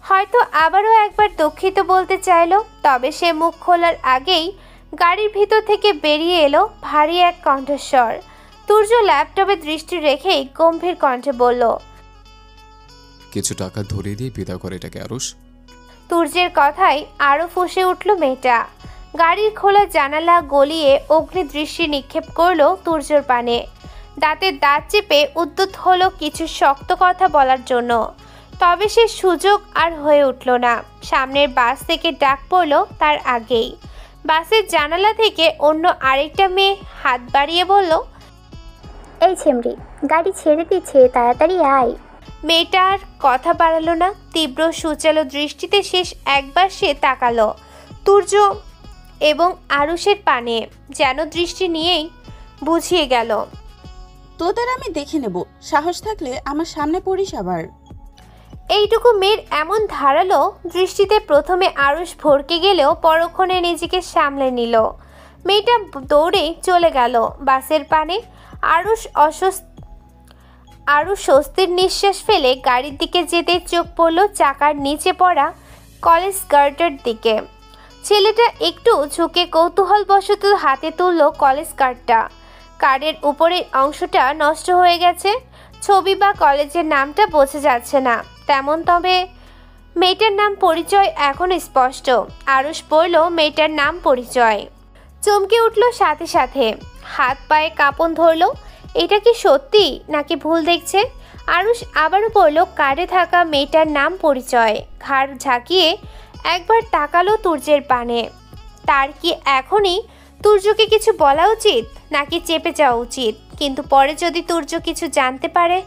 হয়তো আবারও একবার দুঃখিত বলতে চাইলো, তবে সে মুখ খোলার আগেই গাড়ির ভিতর থেকে বেরিয়ে এলো ভারী এক কণ্ঠস্বর। তুর্য ল্যাপটপে দৃষ্টি রেখেই গম্ভীর কণ্ঠে বলল, কিছু টাকা ধরিয়ে দিয়ে বিদা করে এটাকে আরুষ। তুর্যের কথায় আরো ফুঁসে উঠল মেয়েটা। গাড়ির খোলা জানালা গলিয়ে অগ্নি দৃষ্টি নিক্ষেপ করলো তুর্যর পানে। দাঁতের দাঁত চেপে উদ্যত হলো কিছু শক্ত কথা বলার জন্য, তবে সে সুযোগ আর হয়ে উঠল না। সামনের বাস থেকে ডাক পড়ল তার আগেই। বাসের জানালা থেকে অন্য আরেকটা মেয়ে হাত বাড়িয়ে বলল, এই ছেমরি, গাড়ি ছেড়ে দিচ্ছে, তাড়াতাড়ি আয়। মেয়েটা আর কথা বাড়ালো না। তীব্র সুচালো দৃষ্টিতে শেষ একবার সে তাকালো তুর্য এবং আরুষের পানে, যেন দৃষ্টি নিয়েই বুঝিয়ে গেল, তোদের আমি দেখে নেব, সাহস থাকলে আমার সামনে পড়িস আবার। এইটুকু মেয়ের এমন ধারালো দৃষ্টিতে প্রথমে আরুষ ভরকে গেলেও পরক্ষণে নিজেকে সামলে নিল। মেয়েটা দৌড়ে চলে গেল বাসের পানে। আরুষ স্বস্তির নিঃশ্বাস ফেলে গাড়ির দিকে যেতে চোখ পড়ল চাকার নিচে পড়া কলেজ গার্ডের দিকে। ছেলেটা একটু ঝুঁকে কৌতূহলবশত হাতে তুলল কলেজ কার্ডটা। কার্ডের উপরের অংশটা নষ্ট হয়ে গেছে, ছবি বা কলেজের নামটা বোঝা যাচ্ছে না তেমন, তবে মেয়েটার নাম পরিচয় এখন স্পষ্ট। আরুষ পড়ল মেয়েটার নাম পরিচয়, চমকে উঠল সাথে সাথে, হাত পায়ে কাঁপন ধরল। এটা কি সত্যি নাকি ভুল দেখছে? আরুষ আবারও পড়ল কার্ডে থাকা মেয়েটার নাম পরিচয়। ঘাড় ঝাঁকিয়ে একবার তাকালো তুর্যের পানে। তার কি এখনই তুর্যকে কিছু বলা উচিত নাকি চেপে যাওয়া উচিত? কিন্তু পরে যদি তুর্য কিছু জানতে পারে,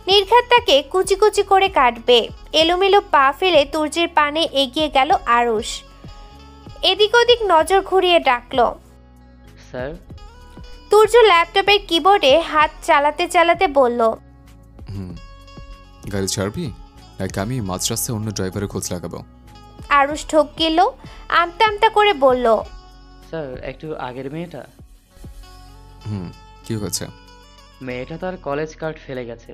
নির্ঘাত তাকে কুচি কুচি করে কাটবে। এলোমেলো পা ফেলে তুর্যের পানে এগিয়ে গেল আরুষ। এদিক ওদিক নজর ঘুরিয়ে ডাকলো, স্যার। তুর্য ল্যাপটপের কিবোর্ডে হাত চালাতে চালাতে বলল, গাড়ি ছাড়বি নাকি আমি মাঝ রাস্তায় অন্য ড্রাইভারের খোঁজ লাগাবো? আরুষ ঠক গেল, আমতা আমতা করে বলল, স্যার একটু আগের মেয়েটা। কি হয়েছে? মেয়েটা তার কলেজ কার্ড ফেলে গেছে।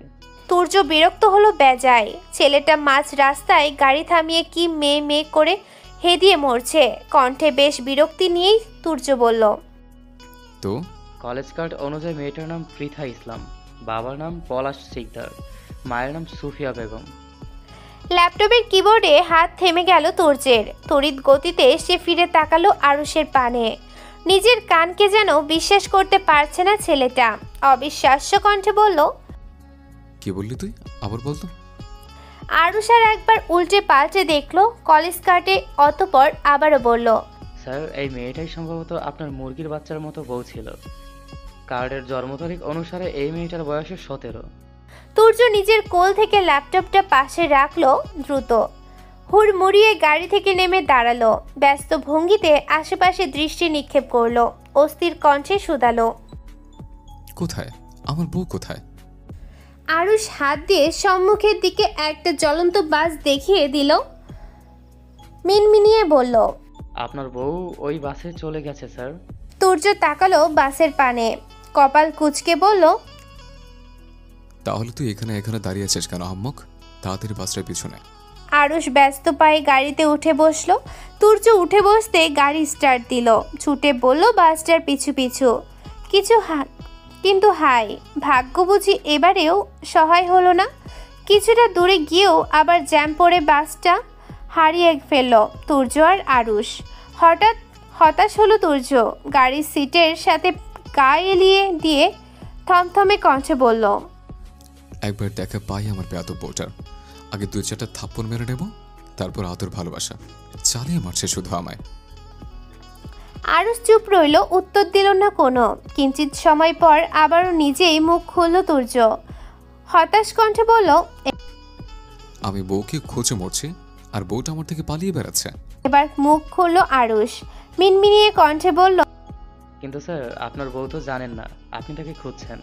তুর্য বিরক্ত হলো বেজায়। ছেলেটা মাঝ রাস্তায় গাড়ি থামিয়ে কি মেয়ে মেয়ে করে হেদিয়ে মরছে। কণ্ঠে বেশ বিরক্তি নিয়েই তুর্য বলল, তো কলেজ কার্ড অনুযায়ী মেয়েটার নাম পৃথা ইসলাম, বাবার নাম পলাশ সিকদার, মায়ের নাম সুফিয়া বেগম। ল্যাপটপের কিবোর্ডে হাত থেমে গেল তুর্যের। তড়িৎ গতিতে সে ফিরে তাকালো আরুষের পানে। নিজের কানকে যেন বিশ্বাস করতে পারছে না ছেলেটা। অবিশ্বাস্য কণ্ঠে বলল, কি বললি তুই? আবার বলতো। আরুষ আর একবার উল্টে পাল্টে দেখলো কলেজ কার্ডে, অতঃপর আবারও বলল, স্যার এই মেয়েটাই সম্ভবত আপনার মুরগির বাচ্চার মতো বউ ছিল। কার্ডের জন্ম তারিখ অনুসারে এই মেয়েটার বয়স 17। তুর্য নিজের কোল থেকে ল্যাপটপটা পাশে রাখলো দ্রুত। হুড়মুড়িয়ে গাড়ি থেকে নেমে দাঁড়ালো। ব্যস্ত ভঙ্গিতে আশেপাশে দৃষ্টি নিক্ষেপ করলো। অস্থির কণ্ঠে শুধালো, কোথায় আমার বউ কোথায়? আরুষ হাত দিয়ে সম্মুখের দিকে একটা জ্বলন্ত বাস দেখিয়ে দিল। মিনমিনিয়ে বলল, আপনার বউ ওই বাসে চলে গেছে স্যার। তুর্য তাকালো বাসের পানে, কপাল কুঁচকে বলল, তাহলে তুই এখানে এখানে দাঁড়িয়ে আছিস কেন আহম্মক? তাড়াতাড়ি বাসটার পিছনে। আরুষ ব্যস্ত পায়ে গাড়িতে উঠে বসলো। তুর্য উঠে বসতে গাড়ি স্টার্ট দিল। ছুটে বলল বাসটার পিছু পিছু। কিন্তু হাই ভাগ্য বুঝি এবারেও সহায় হলো না। কিছুটা দূরে গিয়েও আবার জ্যাম পড়ে বাসটা হারিয়ে ফেলল তুর্য আর আরুষ। হঠাৎ হতাশ হলো তুর্য। গাড়ির সিটের সাথে গা এলিয়ে দিয়ে থমথমে কণ্ঠে বলল, একবার দেখা পাই আমার বেয়াদব বউটার। আগে 2-4টা থাপ্পড় মেরে নেব, তারপর আদর ভালোবাসা চালিয়ে মারছে শুধু আমায়। আরুষ চুপ রইল, উত্তর দিল না কোনো। কিঞ্চিত সময় পর আবারও নিজেই মুখ খুলল তুর্য। হতাশ কণ্ঠে বলল, আমি বউকে খোঁজে মরছি আর বউটা আমার থেকে পালিয়ে বেড়াচ্ছে। এবার মুখ খুলল আরুষ। মিনমিনিয়ে কণ্ঠে বলল, কিন্তু স্যার আপনার বউ তো জানেন না আপনি তাকে খুঁজছেন।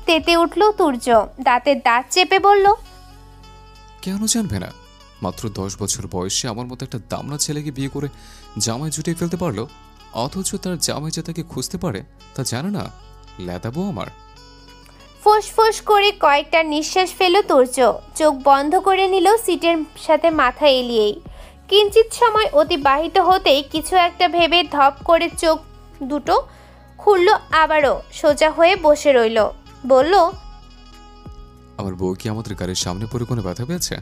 তেতে উঠল তুর্য। দাঁতের দাঁত চেপে বলল, কেন জানবে না? মাত্র 10 বছর বয়সে আমার মতো একটা দামড়া ছেলেকে বিয়ে করে জামাই জুটিয়ে ফেলতে পারলো, অথচ তার জামাই যে তাকে খুঁজতে পারে তা জানে না। লেদাবো আমার। ফোঁস ফোঁস করে কয়েকটা নিঃশ্বাস ফেল তুর্য। চোখ বন্ধ করে নিল সিটের সাথে মাথা এলিয়েই। কিঞ্চিত সময় অতিবাহিত হতেই কিছু একটা ভেবে ধপ করে চোখ দুটো খুলল, আবারও সোজা হয়ে বসে রইল। বলল, আমার বউ কি আমাদের গাড়ির সামনে পড়ে কোনো ব্যথা পেয়েছে?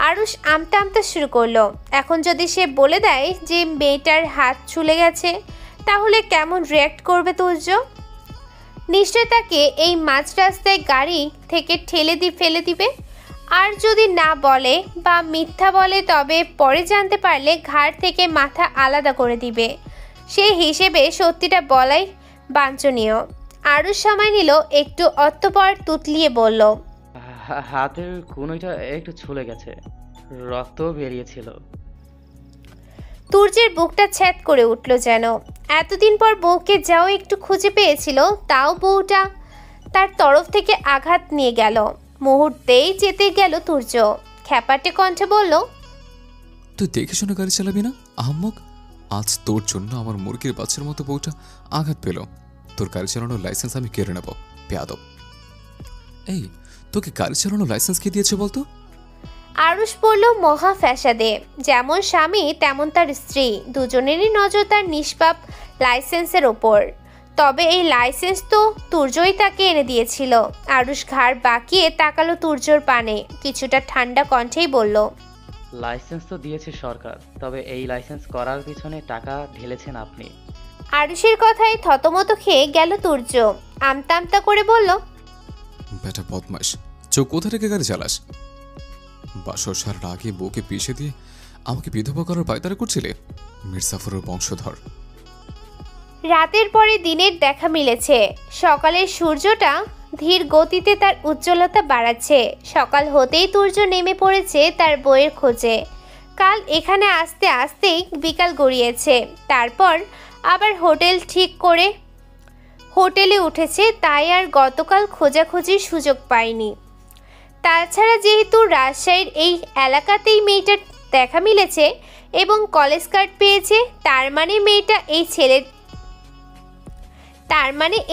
আরুষ আমতা আমতা শুরু করলো। এখন যদি সে বলে দেয় যে মেয়েটার হাত ছুলে গেছে, তাহলে কেমন রিয়্যাক্ট করবে তুর্য? নিশ্চয় তাকে এই মাঝ রাস্তায় গাড়ি থেকে ফেলে দিবে। আর যদি না বলে বা মিথ্যা বলে, তবে পরে জানতে পারলে ঘাড় থেকে মাথা আলাদা করে দিবে। সেই হিসেবে সত্যিটা বলাই বাঞ্ছনীয়। আরুষ সময় নিল, একটু অতঃপর তুতলিয়ে বলল, হাতের কনুইটা একটু ছুলে গেছে, রক্তও বেরিয়েছিল। তুর্যের বুকটা ছ্যাদ করে উঠল যেন। এতদিন পর বউকে যাও একটু খুঁজে পেয়েছিল, তাও বউটা তার তরফ থেকে আঘাত নিয়ে গেল। মুহূর্তেই যেতে গেল তুর্য। খ্যাপাটে কণ্ঠে বলল, তুই দেখে শুনে গাড়ি চালাবি না আহম্মক? আজ তোর জন্য আমার মুরগির বাচ্চার মতো বউটা আঘাত পেল। তোর গাড়ি চালানোর লাইসেন্স আমি কেড়ে নেব, বেয়াদব। এই, তোকে গাড়ি চালানোর লাইসেন্স কে দিয়েছে বলতো? আরুষ পড়ল মহা ফ্যাসাদে। যেমন স্বামী তেমন তার স্ত্রী, দুজনেরই নজর তার নিষ্পাপ লাইসেন্সের ওপর। তবে এই লাইসেন্স তো তুর্যই তাকে এনে দিয়েছিল। আরুষ ঘাড় বাঁকিয়ে তাকালো তুর্যর পানে, কিছুটা ঠান্ডা কণ্ঠেই বলল, লাইসেন্স তো দিয়েছে সরকার, তবে এই লাইসেন্স করার পিছনে টাকা ঢেলেছেন আপনি। আরুষের কথায় থতমত খেয়ে গেল তুর্য। আমতা আমতা করে বলল, বেটা বদমাস, চোখ কোথা থেকে গাড়ি চালাস? বাসর সারার আগে বউকে পিষে দিয়ে আমাকে বিধবা করার পায়তারা করছিলে? মির্জাফরের বংশধর। রাতের পরে দিনের দেখা মিলেছে। সকালের সূর্যটা ধীর গতিতে তার উজ্জ্বলতা বাড়াচ্ছে। সকাল হতেই তুর্য নেমে পড়েছে তার বইয়ের খোঁজে। কাল এখানে আসতে আসতেই বিকাল গড়িয়েছে। তারপর আবার হোটেল ঠিক করে হোটেলে উঠেছে, তাই আর গতকাল খোঁজাখুঁজির সুযোগ পায়নি। তাছাড়া যেহেতু রাজশাহীর এই এলাকাতেই মেয়েটার দেখা মিলেছে এবং কলেজ কার্ড পেয়েছে, তার মানে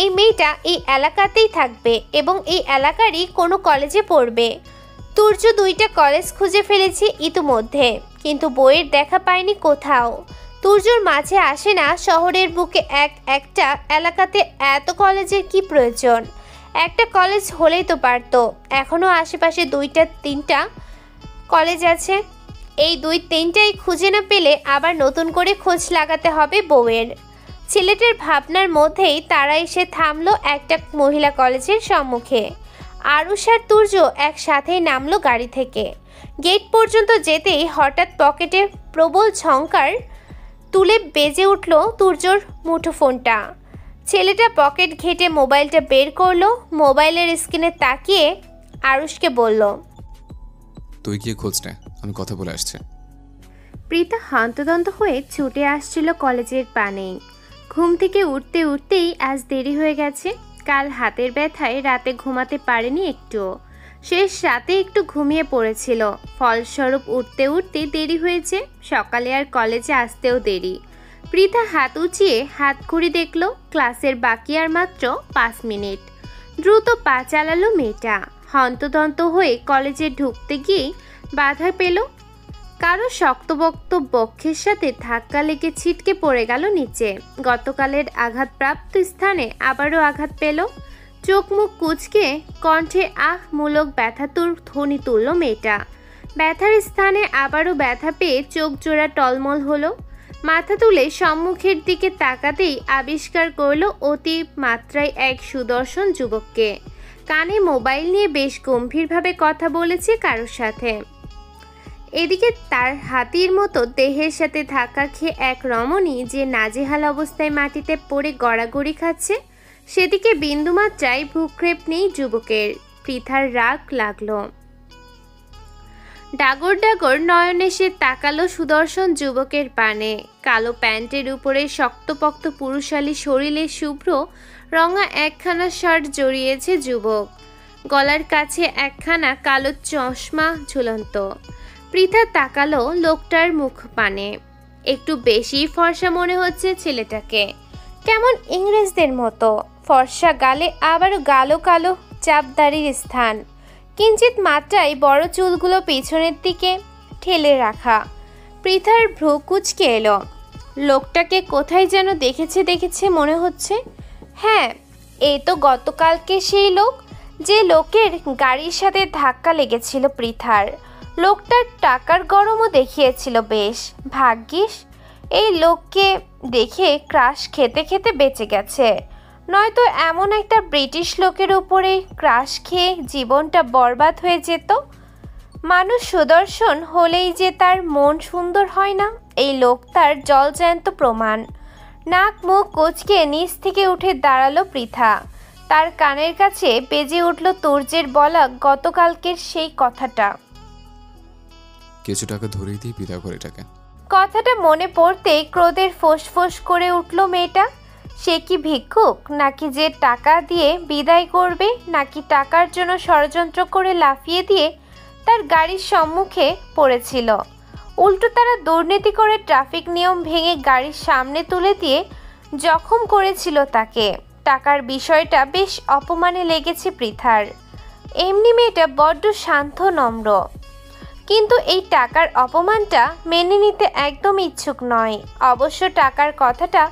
এই মেয়েটা এই এলাকাতেই থাকবে এবং এই এলাকারই কোনো কলেজে পড়বে। তুর্য 2টা কলেজ খুঁজে ফেলেছে ইতিমধ্যে, কিন্তু বইয়ের দেখা পায়নি কোথাও। তুর্যর মাঝে আসে না শহরের বুকে একটা এলাকাতে এত কলেজের কি প্রয়োজন? একটা কলেজ হলেই তো পারতো। এখনও আশেপাশে 2-3টা কলেজ আছে। এই 2-3টাই খুঁজে না পেলে আবার নতুন করে খোঁজ লাগাতে হবে বউয়ের। ছেলেটার ভাবনার মধ্যেই তারা এসে থামলো একটা মহিলা কলেজের সম্মুখে। আরুষ আর তুর্য একসাথেই নামলো গাড়ি থেকে। গেট পর্যন্ত যেতেই হঠাৎ পকেটে প্রবল ঝংকার তুলে বেজে উঠল তুর্যর মুঠোফোনটা। ছেলেটা পকেট ঘেঁটে মোবাইলটা বের করলো। মোবাইলের স্ক্রিনে তাকিয়ে আরুষকে বলল, তুই গিয়ে খোঁজ নে, আমি কথা বলে আসছি। প্রীতা হন্তদন্ত হয়ে ছুটে আসছিল কলেজের পানেই। ঘুম থেকে উঠতেই আজ দেরি হয়ে গেছে। কাল হাতের ব্যথায় রাতে ঘুমাতে পারেনি একটুও। শেষ রাতে একটু ঘুমিয়ে পড়েছিল, ফলস্বরূপ উঠতে দেরি হয়েছে। সকালে আর কলেজে আসতেও দেরি। প্রীতা হাত উঁচিয়ে হাত ঘড়ি দেখল, ক্লাসের বাকি আর মাত্র 5 মিনিট। দ্রুত পা চালালো মেয়েটা। হন্তদন্ত হয়ে কলেজে ঢুকতে গিয়েই বাধা পেল। কারো শক্তবক্ত বক্ষের সাথে ধাক্কা লেগে ছিটকে পড়ে গেল নিচে। গতকালের আঘাতপ্রাপ্ত স্থানে আবারও আঘাত পেল। চোখ মুখ কুঁচকে কণ্ঠে মূলক ব্যথাতুর ধ্বনি তুলল মেয়েটা। ব্যথার স্থানে আবারও ব্যথা পেয়ে চোখ জোড়া টলমল হলো। মাথা তুলে সম্মুখের দিকে তাকাতেই আবিষ্কার করল অতি মাত্রায় এক সুদর্শন যুবককে। কানে মোবাইল নিয়ে বেশ গম্ভীরভাবে কথা বলেছে কারোর সাথে। এদিকে তার হাতির মতো দেহের সাথে ধাক্কা খেয়ে এক রমণী যে নাজেহাল অবস্থায় মাটিতে পড়ে গড়াগড়ি খাচ্ছে, সেদিকে বিন্দুমাত্রায় ভ্রুক্ষেপ নেই যুবকের। পৃথার রাগ লাগলো। ডাগর ডাগর নয়নে সে তাকালো সুদর্শন যুবকের পানে। কালো প্যান্টের উপরে শক্তপোক্ত পুরুষালী শরীরে শুভ্র রঙা একখানা শার্ট জড়িয়েছে যুবক। গলার কাছে একখানা কালো চশমা ঝুলন্ত। পৃথা তাকালো লোকটার মুখ পানে। একটু বেশি ফর্সা মনে হচ্ছে ছেলেটাকে, কেমন ইংরেজদের মতো। ফর্সা গালে আবার গালো কালো চাপদাড়ির স্থান। কিঞ্চিত মাত্রায় বড় চুলগুলো পিছনের দিকে ঠেলে রাখা। পৃথার ভ্রু কুঁচকে এলো। লোকটাকে কোথায় যেন দেখেছে মনে হচ্ছে। হ্যাঁ, এই তো গতকালকে সেই লোক, যে লোকের গাড়ির সাথে ধাক্কা লেগেছিল পৃথার। লোকটার টাকার গরমও দেখিয়েছিল বেশ। ভাগ্যিস এই লোককে দেখে ক্রাশ খেতে খেতে বেঁচে গেছে, নয়তো এমন একটা ব্রিটিশ লোকের উপরে ক্রাশ খেয়ে জীবনটা বরবাদ হয়ে যেত। মানুষ সুদর্শন হলেই যে তার মন সুন্দর হয় না, এই লোক তার জলজ্যান্ত প্রমাণ। নাক মুখ কুঁচকে নিচ থেকে উঠে দাঁড়ালো পৃথা। তার কানের কাছে বেজে উঠল তুর্যের বলা গতকালকের সেই কথাটা। কিছু টাকা ধরিয়ে দিয়ে বিদায় করে এটাকে। কথাটা মনে পড়তেই ক্রোধের ফোঁস করে উঠল মেয়েটা। সে কি ভিক্ষুক নাকি যে টাকা দিয়ে বিদায় করবে, নাকি টাকার জন্য ষড়যন্ত্র করে লাফিয়ে দিয়ে তার গাড়ির সম্মুখে পড়েছিল? উল্টো তারা দুর্নীতি করে ট্রাফিক নিয়ম ভেঙে গাড়ির সামনে তুলে দিয়ে জখম করেছিল তাকে। টাকার বিষয়টা বেশ অপমানে লেগেছে পৃথার। এমনি মেয়েটা বড্ড শান্ত নম্র, কিন্তু এই টাকার অপমানটা মেনে নিতে একদম ইচ্ছুক নয়। অবশ্য টাকার কথাটা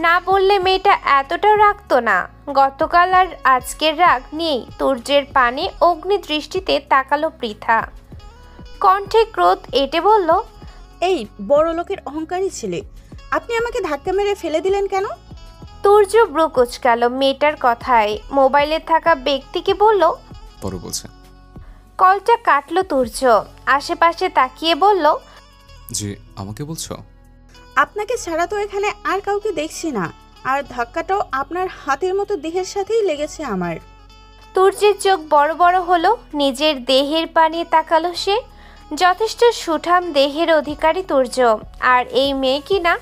না বললে মেয়েটা এতটা রাখতো না। গতকাল আর আজকের রাগ নিয়েই তুর্যের পানে অগ্নি দৃষ্টিতে তাকালো পৃথা। কণ্ঠে ক্রোধ এঁটে বলল, এই বড় লোকের অহংকারী ছেলে, আপনি আমাকে ধাক্কা মেরে ফেলে দিলেন কেন? তুর্য ব্রু কুঁচকাল মেয়েটার কথায়। মোবাইলে থাকা ব্যক্তিকে বলল, পরে বলছে। কলটা কাটলো তুর্য। আশেপাশে তাকিয়ে বলল, যে আমাকে বলছো? আপনাকে ছাড়া তো এখানে আর কাউকে দেখছি না, আর ধাক্কাটাও আপনার হাতের মতো দেহের সাথেই লেগেছে আমার। তুর্যের চোখ বড় বড় হলো। নিজের দেহের পানে তাকালো সে। যথেষ্ট সুঠাম দেহের অধিকারী তুর্য, আর এই মেয়ে কিনা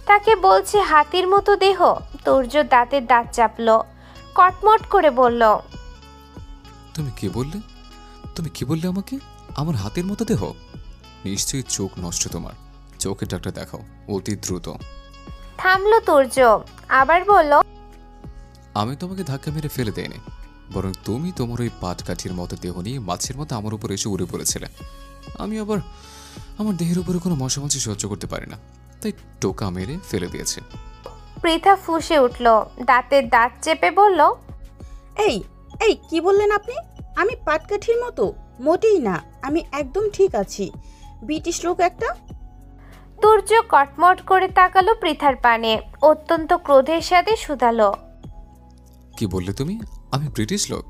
তাকে বলছে হাতির মতো দেহ। তুর্য দাঁতের দাঁত চাপলো, কটমট করে বলল, তুমি কি বললে? তুমি কি বললে আমাকে? আমার হাতের মতো দেহ? নিশ্চয়ই চোখ নষ্ট তোমার। চোখের ডাক্তার দেখাও অতি দ্রুত। থামলো তুর্য, আবার বলল, আমি তোমাকে ধাক্কা মেরে ফেলে দেয়নি, বরং তুমি তোমার ওই পাটকাঠির মতো দেহ নিয়ে মাছের মতো আমার উপর এসে উড়ে পড়েছিলে। আমি আবার আমার দেহের উপরে কোনো মশামাছি সহ্য করতে পারি না, তাই টোকা মেরে ফেলে দিয়েছে। পৃথা ফুঁসে উঠল, দাঁতের দাঁত চেপে বলল, এই এই কি বললেন আপনি? আমি পাটকাঠির মতো? মোটেই না, আমি একদম ঠিক আছি। ব্রিটিশ লোক একটা। তুর্য কটমট করে তাকালো পৃথার পানে, অত্যন্ত ক্রোধের সাথে শুধালো, কি বললে তুমি? আমি ব্রিটিশ লোক?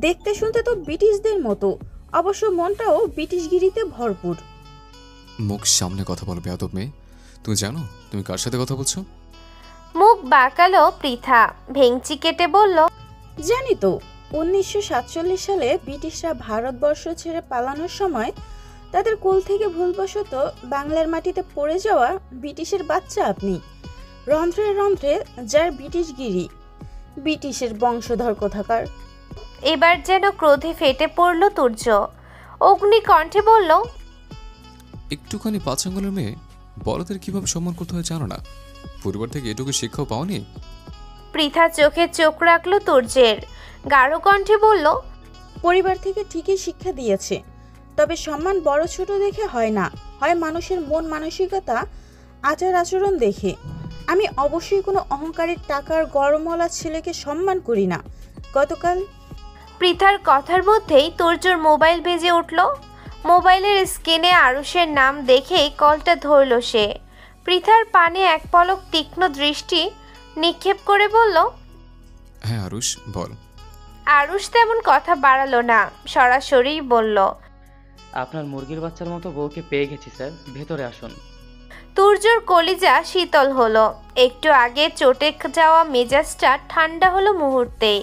দেখতে শুনতে তো ব্রিটিশদের মতো, অবশ্য মনটাও ব্রিটিশগিরিতে ভরপুর। মুখ সামনে কথা বলো বেয়াদব মেয়ে। তুমি জানো তুমি কার সাথে কথা বলছো? মুখ বাঁকালো পৃথা, ভেংচি কেটে বলল, জানি তো। 1947 সালে ব্রিটিশরা ভারতবর্ষ ছেড়ে পালানোর সময় তাদের কোল থেকে ভুলবশত বাংলার মাটিতে পড়ে যাওয়া ব্রিটিশের বাচ্চা আপনি। রন্ধ্রে রন্ধ্রে যার ব্রিটিশগিরি, ব্রিটিশের বংশধর কোথাকার। এবার যেন ক্রোধে ফেটে পড়ল তুর্য। অগ্নি কণ্ঠে বলল, একটুখানি 5 আঙ্গুলের মেয়ে, বড়দের কিভাবে সম্মান করতে হয় জানো না? পরিবার থেকে এটুকু শিক্ষাও পাওনি? পৃথা চোখে চোখ রাখলো তুর্যের, গাঢ় কণ্ঠে বলল, পরিবার থেকে ঠিকই শিক্ষা দিয়েছে, তবে সম্মান বড় ছোট দেখে হয় না, হয় মানুষের মন মানসিকতা, আচার আচরণ দেখে। আমি অবশ্যই কোনো অহংকারের টাকার গরমওয়ালা ছেলেকে সম্মান করি না। গতকাল পৃথার কথার মধ্যেই তুর্যর মোবাইল বেজে উঠল। মোবাইলের স্ক্রিনে আরুষের নাম দেখেই কলটা ধরল সে। পৃথার পানে এক পলক তীক্ষ্ণ দৃষ্টি নিক্ষেপ করে বলল, হ্যাঁ আরুষ বল। আরুষ তেমন কথা বাড়ালো না, সরাসরি বলল, আপনার মুরগির বাচ্চার মতো বউকে পেয়ে গেছি স্যার, ভেতরে আসুন। তুর্যর কলিজা শীতল হলো। একটু আগে চটে যাওয়া মেজাজটা ঠান্ডা হলো মুহূর্তেই।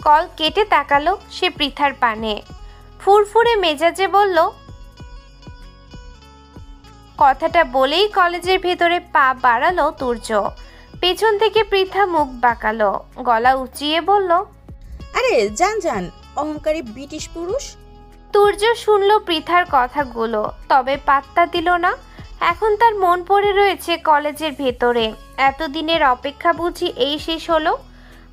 কল কেটে তাকালো সে পৃথার পানে, ফুরফুরে মেজাজে বলল, কথাটা বলেই কলেজের ভেতরে পা বাড়ালো তুর্য। পেছন থেকে পৃথা মুখ বাঁকালো, গলা উঁচিয়ে বলল, আরে যান যান, অহংকারী ব্রিটিশ পুরুষ। তুর্য শুনল পৃথার কথাগুলো, তবে পাত্তা দিল না। এখন তার মন পড়ে রয়েছে কলেজের ভেতরে। এতদিনের অপেক্ষা বুঝি এই শেষ হলো।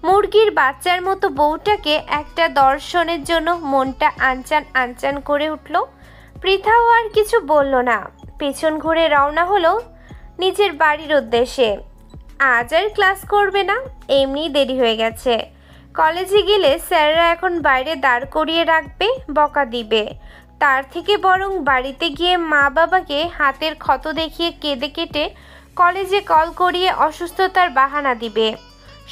মুরগির বাচ্চার মতো বউটাকে একটা দর্শনের জন্য মনটা আনচান আনচান করে উঠল। পৃথাও আর কিছু বলল না, পেছন ঘুরে রওনা হলো নিজের বাড়ির উদ্দেশ্যে। আজ আর ক্লাস করবে না, এমনিই দেরি হয়ে গেছে। কলেজে গেলে স্যাররা এখন বাইরে দাঁড় করিয়ে রাখবে, বকা দিবে। তার থেকে বরং বাড়িতে গিয়ে মা বাবাকে হাতের ক্ষত দেখিয়ে কেঁদে কেটে কলেজে কল করিয়ে অসুস্থতার বাহানা দিবে।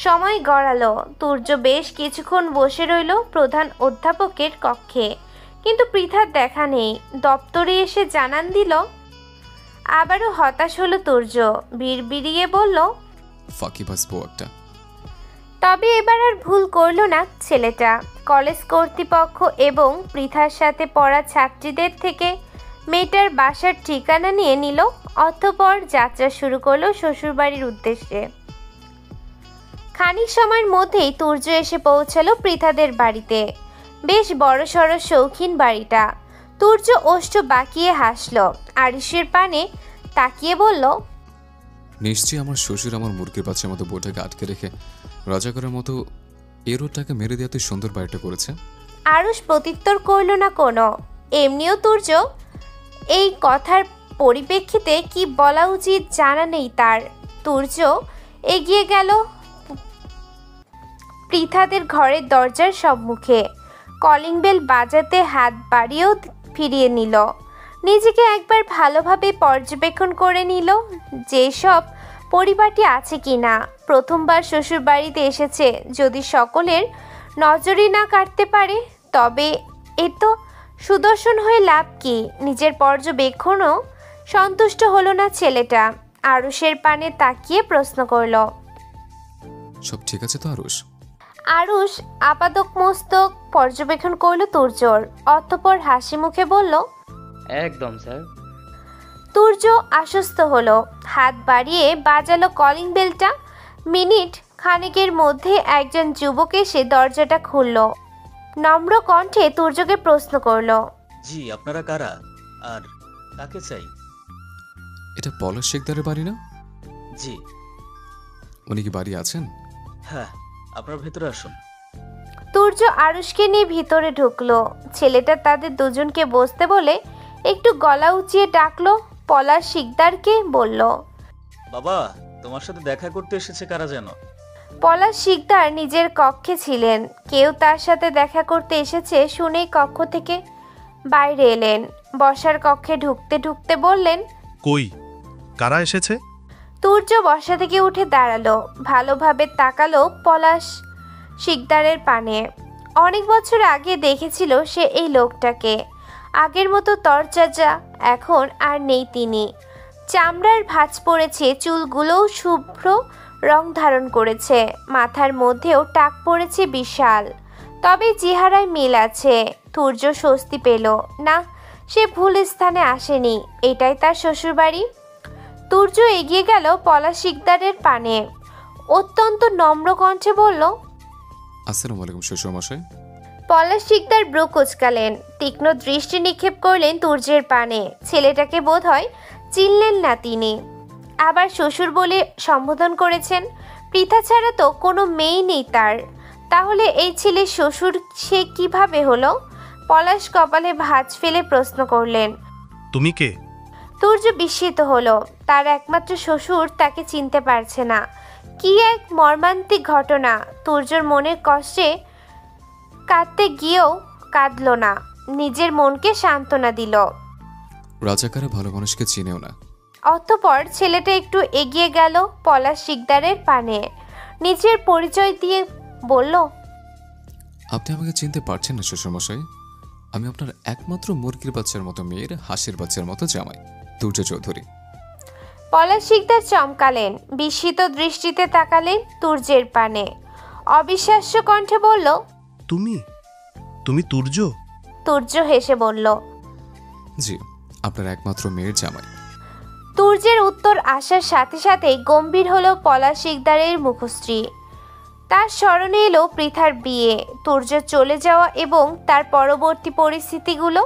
সময় গড়ালো। তুর্য বেশ কিছুক্ষণ বসে রইল প্রধান অধ্যাপকের কক্ষে, কিন্তু পৃথার দেখা নেই। দপ্তরে এসে জানান দিল। আবারও হতাশ হলো তুর্য, বিড়বিড়িয়ে বলল, ফাঁকিবাজ বউ একটা। তবে এবার আর ভুল করলো না ছেলেটা। কলেজ কর্তৃপক্ষ এবং পৃথার সাথে পড়া ছাত্রীদের থেকে মেয়েটার বাসার ঠিকানা নিয়ে নিল। অতঃপর যাত্রা শুরু করলো শ্বশুরবাড়ির উদ্দেশ্যে। খানিক সময়ের মধ্যেই তুর্য এসে পৌঁছালো পৃথাদের বাড়িতে। বেশ বড়সড় শৌখিন বাড়িটা। তুর্য ওষ্ঠ বাঁকিয়ে হাসল, আরিশের পানে তাকিয়ে বলল, নিশ্চয়ই আমার শ্বশুর আমার মুরগির বাচ্চার মতো বউটাকে আটকে রেখে রাজাকারের মতো এরোটাকে মেরে দেওয়াতে সুন্দর বাড়িটা করেছে। আরুষ প্রত্যুত্তর করল না কোনো। এমনিও তুর্য এই কথার পরিপ্রেক্ষিতে কি বলা উচিত জানা নেই তার। তুর্য এগিয়ে গেল পৃথাদের ঘরের দরজার সম্মুখে। কলিং বেল বাজাতে হাত বাড়িয়েও ফিরিয়ে নিল। নিজেকে একবার ভালোভাবে পর্যবেক্ষণ করে নিল যেসব পরিবারটি আছে কিনা। প্রথমবার শ্বশুর বাড়িতে এসেছে, যদি সকলের নজরই না কাটতে পারে তবে এ তো সুদর্শন হয়ে লাভ কি। নিজের পর্যবেক্ষণও সন্তুষ্ট হলো না ছেলেটা। আরুষের পানে তাকিয়ে প্রশ্ন করল, সব ঠিক আছে তো আরুষ? আরুষ আপাদমস্তক পর্যবেক্ষণ করল তুর্যর, অতঃপর হাসি মুখে বলল, একদম স্যার। তুর্য আশ্বস্ত হলো, হাত বাড়িয়ে বাজালো কলিং বেলটা। মিনিট খানেকের মধ্যে একজন যুবক এসে দরজাটা খুলল। নম্র কণ্ঠে তুর্যকে প্রশ্ন করল, জি আপনারা কারা আর কাকে চাই? এটা পলাশ শেখদারের বাড়ি না? জি উনি কি বাড়ি আছেন? হ্যাঁ, আপনারা ভেতরে আসুন। তুর্য আরুষকে নিয়ে ভিতরে ঢুকলো। ছেলেটা তাদের দুজনকে বসতে বলে একটু গলা উঁচিয়ে ডাকলো। পলাশ শিকদারকে বলল, বাবা, তোমার সাথে দেখা করতে এসেছে কারা যেন? পলাশ শিকদার নিজের কক্ষে ছিলেন। কেউ তার সাথে দেখা করতে এসেছে শুনেই কক্ষ থেকে বাইরে এলেন। বসার কক্ষে ঢুকতে ঢুকতে বললেন, কই, কারা এসেছে? তুর্য বসা থেকে উঠে দাঁড়ালো, ভালোভাবে তাকালো পলাশ শিকদারের পানে। অনেক বছর আগে দেখেছিল সে এই লোকটাকে। আগের মতো তরচাজা এখন আর নেই তিনি। চামড়ার ভাঁজ পড়েছে, চুলগুলোও শুভ্র রং ধারণ করেছে, মাথার মধ্যেও টাক পড়েছে বিশাল। তবে চেহারায় মিল আছে। তুর্য স্বস্তি পেল, না সে ভুল স্থানে আসেনি, এটাই তার শ্বশুরবাড়ি। তুর্য এগিয়ে গেল পলাশ শিকদারের পানে, অত্যন্ত নম্র কণ্ঠে বলল, আসসালামু আলাইকুম শ্বশুর মশাই। পলাশ শিকদার ব্রু কুচকালেন, তীক্ষ্ণ দৃষ্টি নিক্ষেপ করলেন তুর্যের পানে। ছেলেটাকে বোধহয় চিনলেন না তিনি। আবার শ্বশুর বলে সম্বোধন করেছেন। পৃথা ছাড়া তো কোনো মেয়েই নেই তার। তাহলে এই ছেলে শ্বশুর সে কিভাবে হলো? পলাশ কপালে ভাঁজ ফেলে প্রশ্ন করলেন, তুমি কে? তুর্য বিস্মিত হলো। তার একমাত্র শ্বশুর তাকে চিনতে পারছে না। কি এক মর্মান্তিক ঘটনা। তুর্যর মনের কষ্টে কাঁদতে গিয়েও কাঁদল না, নিজের মনকে সান্ত্বনা দিল। রাজাকারে ভালো মানুষকে চিনেও না। অতঃপর ছেলেটা একটু এগিয়ে গেল পলাশ শিকদারের পানে, নিজের পরিচয় দিয়ে বলল, আপনি আমাকে চিনতে পারছেন না শ্বশুর মশাই। আমি আপনার একমাত্র মুরগির বাচ্চার মতো মেয়ের হাসির বাচ্চার মতো জামাই, তুর্য চৌধুরী। পলাশ শিকদার চমকালেন, বিস্মিত দৃষ্টিতে তাকালেন তুর্যের পানে। অবিশ্বাস্য কণ্ঠে বলল, তুমি তুমি তুর্য? তুর্য হেসে বলল, জি, আপনার একমাত্র মেয়ের জামাই। তুর্যের উত্তর আসার সাথে সাথেই গম্ভীর হলো পলাশ শিকদারের মুখশ্রী। তার স্মরণে এলো পৃথার বিয়ে, তুর্য চলে যাওয়া এবং তার পরবর্তী পরিস্থিতিগুলো।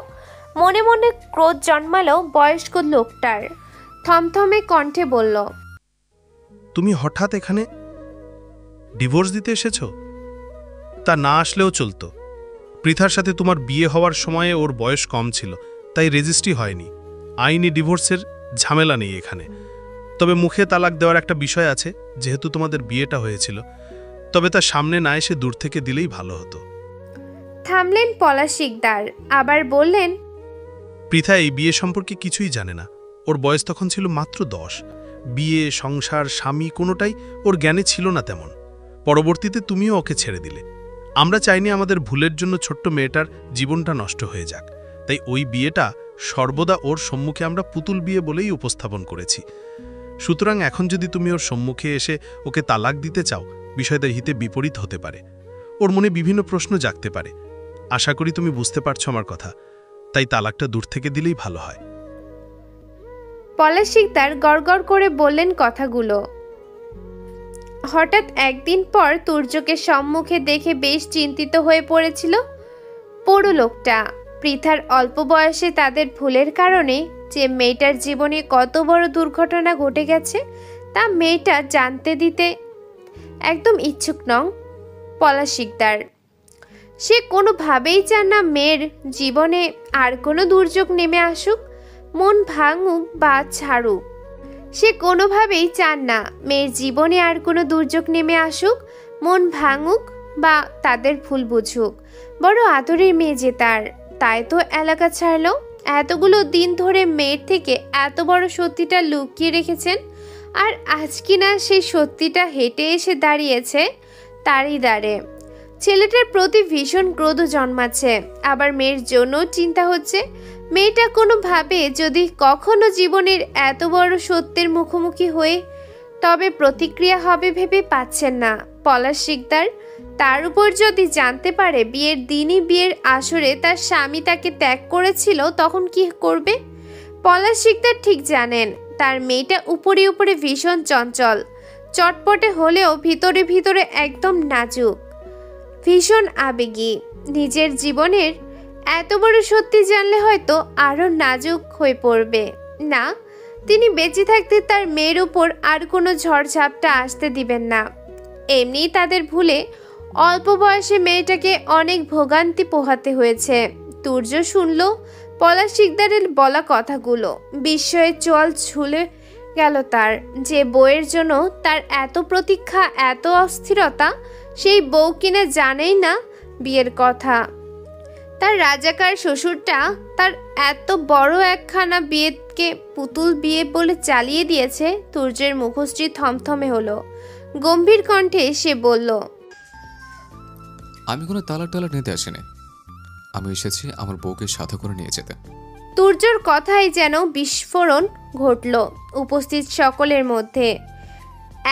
মনে মনে ক্রোধ জন্মালো বয়স্ক লোকটার। থমথমে কণ্ঠে বলল, তুমি হঠাৎ এখানে ডিভোর্স দিতে এসেছো? তা না আসলেও চলতো। পৃথার সাথে তোমার বিয়ে হওয়ার সময়ে ওর বয়স কম ছিল, তাই রেজিস্ট্রি হয়নি। আইনি ডিভোর্সের ঝামেলা নেই এখানে। তবে মুখে তালাক দেওয়ার একটা বিষয় আছে, যেহেতু তোমাদের বিয়েটা হয়েছিল, তবে তা সামনে না এসে দূর থেকে দিলেই ভালো হতো। থামলেন পলাশ শিকদার, আবার বললেন, পৃথা এই বিয়ে সম্পর্কে কিছুই জানে না। ওর বয়স তখন ছিল মাত্র 10। বিয়ে, সংসার, স্বামী কোনোটাই ওর জ্ঞানে ছিল না তেমন। পরবর্তীতে তুমিও ওকে ছেড়ে দিলে। আমরা চাইনি আমাদের ভুলের জন্য ছোট্ট মেয়েটার জীবনটা নষ্ট হয়ে যাক, তাই ওই বিয়েটা সর্বদা ওর সম্মুখে আমরা পুতুল বিয়ে বলেই উপস্থাপন করেছি। সুতরাং এখন যদি তুমি ওর সম্মুখে এসে ওকে তালাক দিতে চাও, বিষয়টা হিতে বিপরীত হতে পারে। ওর মনে বিভিন্ন প্রশ্ন জাগতে পারে। আশা করি তুমি বুঝতে পারছো আমার কথা, তাই তালাকটা দূর থেকে দিলেই ভালো হয়। পলাশ শিকদার গড়গড় করে বললেন কথাগুলো। হঠাৎ একদিন পর তুর্যকে সম্মুখে দেখে বেশ চিন্তিত হয়ে পড়েছিল পোড়ো লোকটা। পৃথার অল্প বয়সে তাদের ভুলের কারণে যে মেয়েটার জীবনে কত বড় দুর্ঘটনা ঘটে গেছে তা মেয়েটা জানতে দিতে একদম ইচ্ছুক নন পলাশ শিকদার। সে কোনোভাবেই চান না মেয়ের জীবনে আর কোনো দুর্যোগ নেমে আসুক, মন ভাঙুক বা ছাড়ুক। সে কোনোভাবেই চান না মেয়ের জীবনে আর কোনো দুর্যোগ নেমে আসুক, মন ভাঙুক বা তাদের ভুল বুঝুক। বড় আদরের মেয়ে যে তাই তো এলাকা ছাড়লো। এতগুলো দিন ধরে মেয়ের থেকে এত বড় সত্যিটা লুকিয়ে রেখেছেন, আর আজ কিনা সেই সত্যিটা হেঁটে এসে দাঁড়িয়েছে তারই দ্বারে। ছেলেটার প্রতি ভীষণ ক্রোধ জন্মাচ্ছে, আবার মেয়ের জন্য চিন্তা হচ্ছে। মেয়েটা কোনোভাবে যদি কখনো জীবনের এত বড় সত্যের মুখোমুখি হয়ে তবে প্রতিক্রিয়া হবে ভেবে পাচ্ছেন না পলাশ শিকদার। তার উপর যদি জানতে পারে বিয়ের দিনই বিয়ের আসরে তার স্বামী তাকে ত্যাগ করেছিল, তখন কি করবে? পলাশ শিকদার ঠিক জানেন তার মেয়েটা উপরে উপরে ভীষণ চঞ্চল, চটপটে হলেও ভিতরে ভিতরে একদম নাজুক, ভীষণ আবেগী। নিজের জীবনের এত বড় সত্যি জানলে হয়তো আরও নাজুক হয়ে পড়বে না। তিনি বেঁচে থাকতে তার মেয়ের উপর আর কোনো ঝড়ঝাপটা আসতে দিবেন না। এমনিই তাদের ভুলে অল্প বয়সে মেয়েটাকে অনেক ভোগান্তি পোহাতে হয়েছে। তুর্য শুনল পলাশ শিকদারের বলা কথাগুলো, বিস্ময়ে চোয়াল ঝুলে গেল তার। যে বউয়ের জন্য তার এত প্রতীক্ষা, এত অস্থিরতা, সেই বউ কিনা জানেই না বিয়ের কথা। তার রাজাকার শ্বশুরটা তার এত বড় একখানা বিয়েকে পুতুল বিয়ে বলে চালিয়ে দিয়েছে। তুর্যের মুখশ্রী থমথমে হলো। গম্ভীর কণ্ঠে সে বলল, আমি কোনো তালাক টালাক নিতে আসিনি, আমি এসেছি আমার বউকে সাথে করে নিয়ে যেতে। তুর্যর কথাই যেন বিস্ফোরণ ঘটল উপস্থিত সকলের মধ্যে।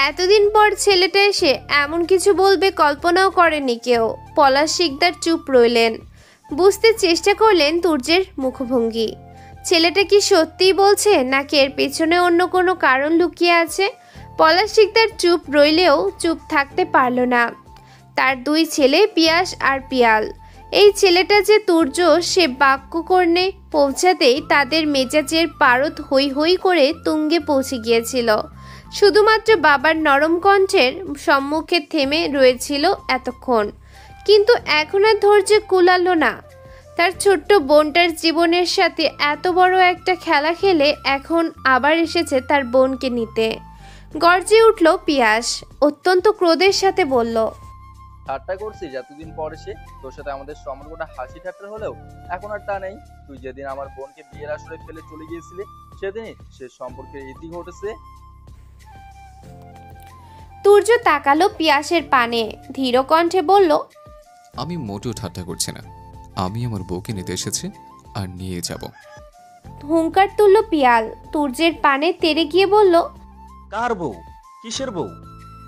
এতদিন পর ছেলেটা এসে এমন কিছু বলবে কল্পনাও করেনি কেউ। পলাশ শিকদার চুপ রইলেন, বুঝতে চেষ্টা করলেন তুর্যের মুখভঙ্গি। ছেলেটা কি সত্যিই বলছে নাকি এর পেছনে অন্য কোনো কারণ লুকিয়ে আছে? পলাশ শিকদার চুপ রইলেও চুপ থাকতে পারল না। তার দুই ছেলে পিয়াস আর পিয়াল। এই ছেলেটা যে তুর্য, সে বাক্যকর্ণে পৌঁছাতেই তাদের মেজাজের পারদ হই হই করে তুঙ্গে পৌঁছে গিয়েছিল। শুধুমাত্র বাবার নরম কণ্ঠের সম্মুখে থেমে রয়েছিল এতক্ষণ, কিন্তু এখন আর ধৈর্যে কুলালো না। তার ছোট্ট বোনটার জীবনের সাথে এত বড় একটা খেলা খেলে এখন আবার এসেছে তার বোনকে নিতে। গর্জে উঠল পিয়াস, অত্যন্ত ক্রোধের সাথে বলল, ঠাট্টা করছিস? এতদিন পর এসে তোর সাথে আমাদের সম্পর্কটা হাসি ঠাট্টা হলেও এখন আর তা নেই। তুই যেদিন আমার বোনকে বিয়ের আসরে ফেলে চলে গিয়েছিলি, সেদিনই সে সম্পর্কের ইতি ঘটেছে। তুর্য তাকালো পিয়াসের পানে, ধীর কণ্ঠে বলল, আমি মোটেও ঠাট্টা করছি না, আমি আমার বউকে নিতে এসেছি আর নিয়ে যাব। হুঙ্কার তুলল পিয়াল, তুর্যের পানে তেড়ে গিয়ে বলল, কার বউ? কিসের বউ?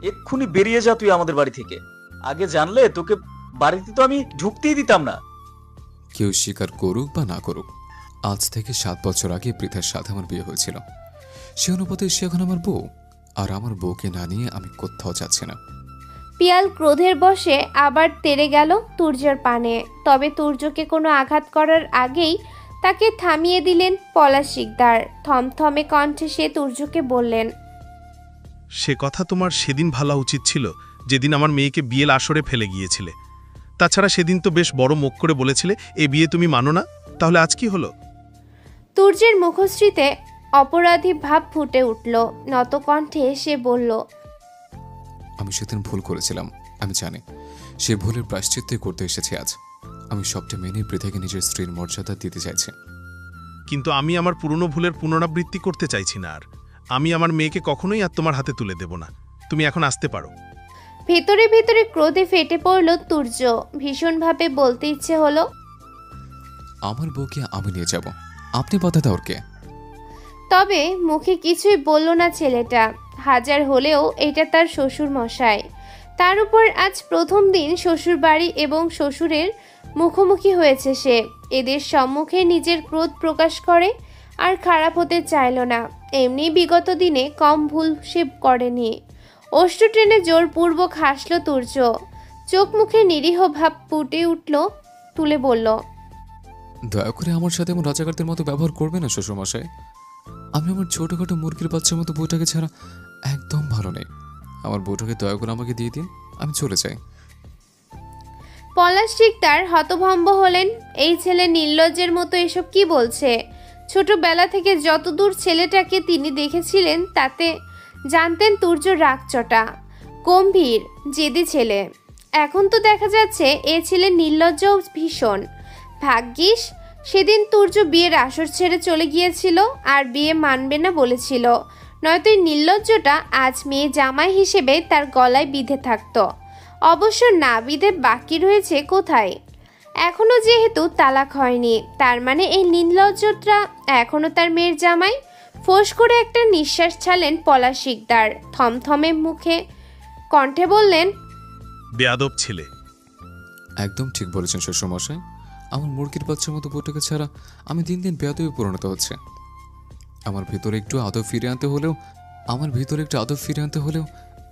এক্ষুনি বেরিয়ে যা তুই আমাদের বাড়ি থেকে। আগে জানলে তোকে বাড়িতে তো আমি ঢুকতেই দিতাম না। কেউ স্বীকার করুক বা না করুক, আজ থেকে 7 বছর আগে পৃথার সাথে আমার বিয়ে হয়েছিল। সে অনুপাতে সে এখন আমার বউ, আর আমার বউকে না নিয়ে আমি কোথাও যাচ্ছি না। পিয়াল ক্রোধের বশে আবার তেড়ে গেল তুর্যের পানে। তবে তুর্যকে কোনো আঘাত করার আগেই তাকে থামিয়ে দিলেন পলাশ শিকদার। থমথমে কণ্ঠে সে তুর্যকে বললেন, সে কথা তোমার সেদিন ভাবা উচিত ছিল, যেদিন আমার মেয়েকে বিয়ের আসরে ফেলে গিয়েছিলে। তাছাড়া সেদিন তো বেশ বড় মুখ করে বলেছিলে এ বিয়ে তুমি মানো না, তাহলে আজ কি হলো? তুর্যের মুখশ্রীতে অপরাধী ভাব ফুটে উঠল। নত কণ্ঠে সে বলল, আমি সেদিন ভুল করেছিলাম, আমি জানি। সে ভুলের প্রায়শ্চিত্তই করতে এসেছি আজ। আমি সবটা মেনে পৃথাকে নিজের স্ত্রীর মর্যাদা দিতে চাইছি। কিন্তু আমি আমার পুরনো ভুলের পুনরাবৃত্তি করতে চাইছি না। আর আমি আমার মেয়েকে কখনোই আর তোমার হাতে তুলে দেব না। তুমি এখন আসতে পারো। ভেতরে ভেতরে ক্রোধে ফেটে পড়ল তুর্য। ভীষণভাবে বলতে ইচ্ছে হলো, আমার বউকে আমি নিয়ে যাব, আপনি বাধা দেওয়ার কে? তবে মুখে কিছুই বলল না ছেলেটা। হাজার হলেও এটা তার শ্বশুর মশাই। তার উপর আজ প্রথম দিন শ্বশুর বাড়ি এবং শ্বশুরের মুখোমুখি হয়েছে সে। এদের সম্মুখে নিজের ক্রোধ প্রকাশ করে আর খারাপ হতে চাইল না। এমনি বিগত দিনে কম ভুল সে করেনি। অষ্ট ট্রেনে জোরপূর্বক হাসল তুর্য। চোখ মুখে নিরীহ ভাব ফুটে উঠল, তুলে বলল, দয়া করে আমার সাথে এমন রাজাকারদের মতো ব্যবহার করবে না শ্বশুরমশাই। আমি আমার ছোটখাটো মুরগির বাচ্চার মতো বউটাকে ছাড়া একদম ভালো নেই। আমার বউটাকে দয়া করে আমাকে দিয়ে দিন, আমি চলে যাই। পলাশ শিকদার হতভম্ব হলেন। এই ছেলে নির্লজ্জের মতো এসব কি বলছে? ছোটবেলা থেকে যতদূর ছেলেটাকে তিনি দেখেছিলেন তাতে জানতেন তুর্য রাগচটা, গম্ভীর, জেদি ছেলে। এখন তো দেখা যাচ্ছে এ ছেলে নির্লজ্জ ও ভীষণ। ভাগ্যিস সেদিন তুর্য বিয়ের আসর ছেড়ে চলে গিয়েছিল আর বিয়ে মানবে না বলেছিল, নয়তো এই নির্লজ্জটা আজ মেয়ে জামাই হিসেবে তার গলায় বিঁধে থাকতো। অবশ্য না বিধে বাকি রয়েছে কোথায়? এখনো যেহেতু তালাক হয়নি, তার মানে এই নির্লজ্জটা এখনো তার মেয়ের জামাই। ফোঁস করে একটা নিঃশ্বাস ছাড়লেন পলাশ শিকদার। থমথমে মুখে কণ্ঠে বললেন, বেয়াদব ছেলে। একদম ঠিক বলেছেন শ্বশুরমশাই। আমার মুরগির বাচ্চার মতো বউটাকে ছাড়া আমি দিন দিন বেয়াদবে পরিণত হচ্ছে। আমার ভিতরে একটু আদব ফিরে আনতে হলেও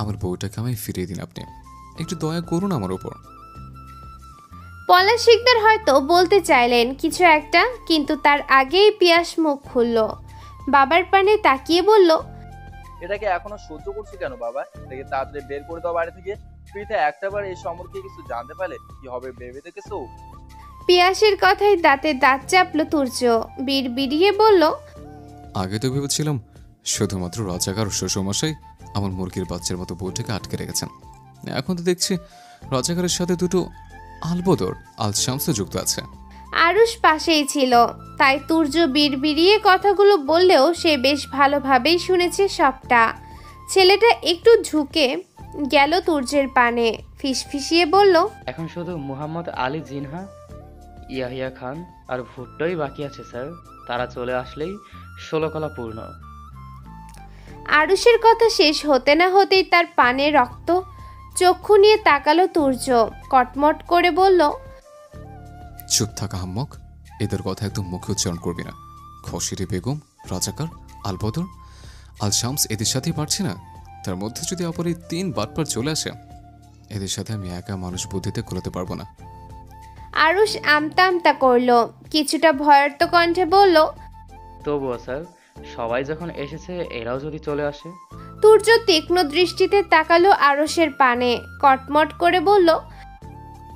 আমার বউটাকে আমায় ফিরিয়ে দিন আপনি। একটু দয়া করুন আমার ওপর। পলাশ শিকদার হয়তো বলতে চাইলেন কিছু একটা, কিন্তু তার আগেই পিয়াস মুখ খুলল। বাবার পানে তাকিয়ে বলল, এটাকে এখনো সহ্য করছো কেন বাবা? এটাকে তাড়াতাড়ি বের করে দাও বাড়ি থেকে। পৃথা একটাবার এই সম্পর্কে কিছু জানতে পারলে কি হবে ভেবে দেখেছো? পিয়াসের কথায় দাঁতে দাঁত চাপল তুর্য। বিড়বিড়িয়ে বলল, আগে তো ভেবেছিলাম শুধুমাত্র রাজাকার শ্বশুরমশাই আমার মুরগির বাচ্চার মতো বউটাকে আটকে রেখেছেন। এখন তো দেখছি রাজাকারের সাথে দুটো আলবদর আল শামস যুক্ত আছে। আরুষ পাশেই ছিল, তাই তুর্য বিড়বিড়িয়ে কথাগুলো বললেও সে বেশ ভালোভাবেই শুনেছে সবটা। ছেলেটা একটু ঝুঁকে গেল তুর্যের পানে, ফিসফিসিয়ে বলল, এখন শুধু মুহাম্মদ আলী জিনহা, ইয়াহিয়া খান আর ভুট্টোই বাকি আছে স্যার। তারা চলে আসলেই 16 কলা পূর্ণ। আরুষের কথা শেষ হতে না হতেই তার পানে রক্ত চক্ষু নিয়ে তাকালো তুর্য। কটমট করে বলল, চুপ থাকা হাম্মক, এদের কথা একদম মুখে উচ্চারণ করবি না। খসিরে বেগম, রাজাকার, আলবদর, আল শামস এদের সাথেই পারছি না। তার মধ্যে যদি অপর এই 3 বাটপার চলে আসে, এদের সাথে আমি একা মানুষ বুদ্ধিতে করতে পারবো না। আরুষ আমতা আমতা করলো, কিছুটা ভয়ার্ত কণ্ঠে বলল, তবুও স্যার, সবাই যখন এসেছে এরাও যদি চলে আসে। তুর্য তীক্ষ্ণ দৃষ্টিতে তাকালো আরুষের পানে, কটমট করে বলল,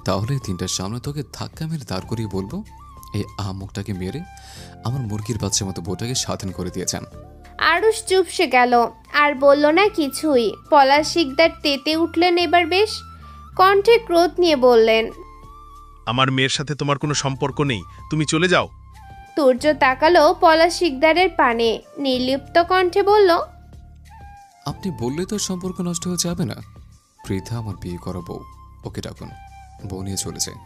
তাহলে 3টার সামনে তোকে ধাক্কা মেরে দাঁড় করিয়ে বলবো, এই আহমকটাকে মেরে আমার মুরগির বাচ্চার মতো বউটাকে স্বাধীন করে দিয়েছেন। আরুষ চুপসে গেল, আর বলল না কিছুই। পলাশ শিকদার তেতে উঠলেন এবার বেশ, কণ্ঠে ক্রোধ নিয়ে বললেন, আমার মেয়ের সাথে তোমার কোনো সম্পর্ক নেই, তুমি চলে যাও। তুর্য তাকালো পলাশ শিকদারের পানে, নির্লিপ্ত কণ্ঠে বলল, আপনি বললে তো সম্পর্ক নষ্ট হয়ে যাবে না। পৃথা আমার বিয়ে করা বউ, ওকে ডাকুন, বউ নিয়ে চলে যায়।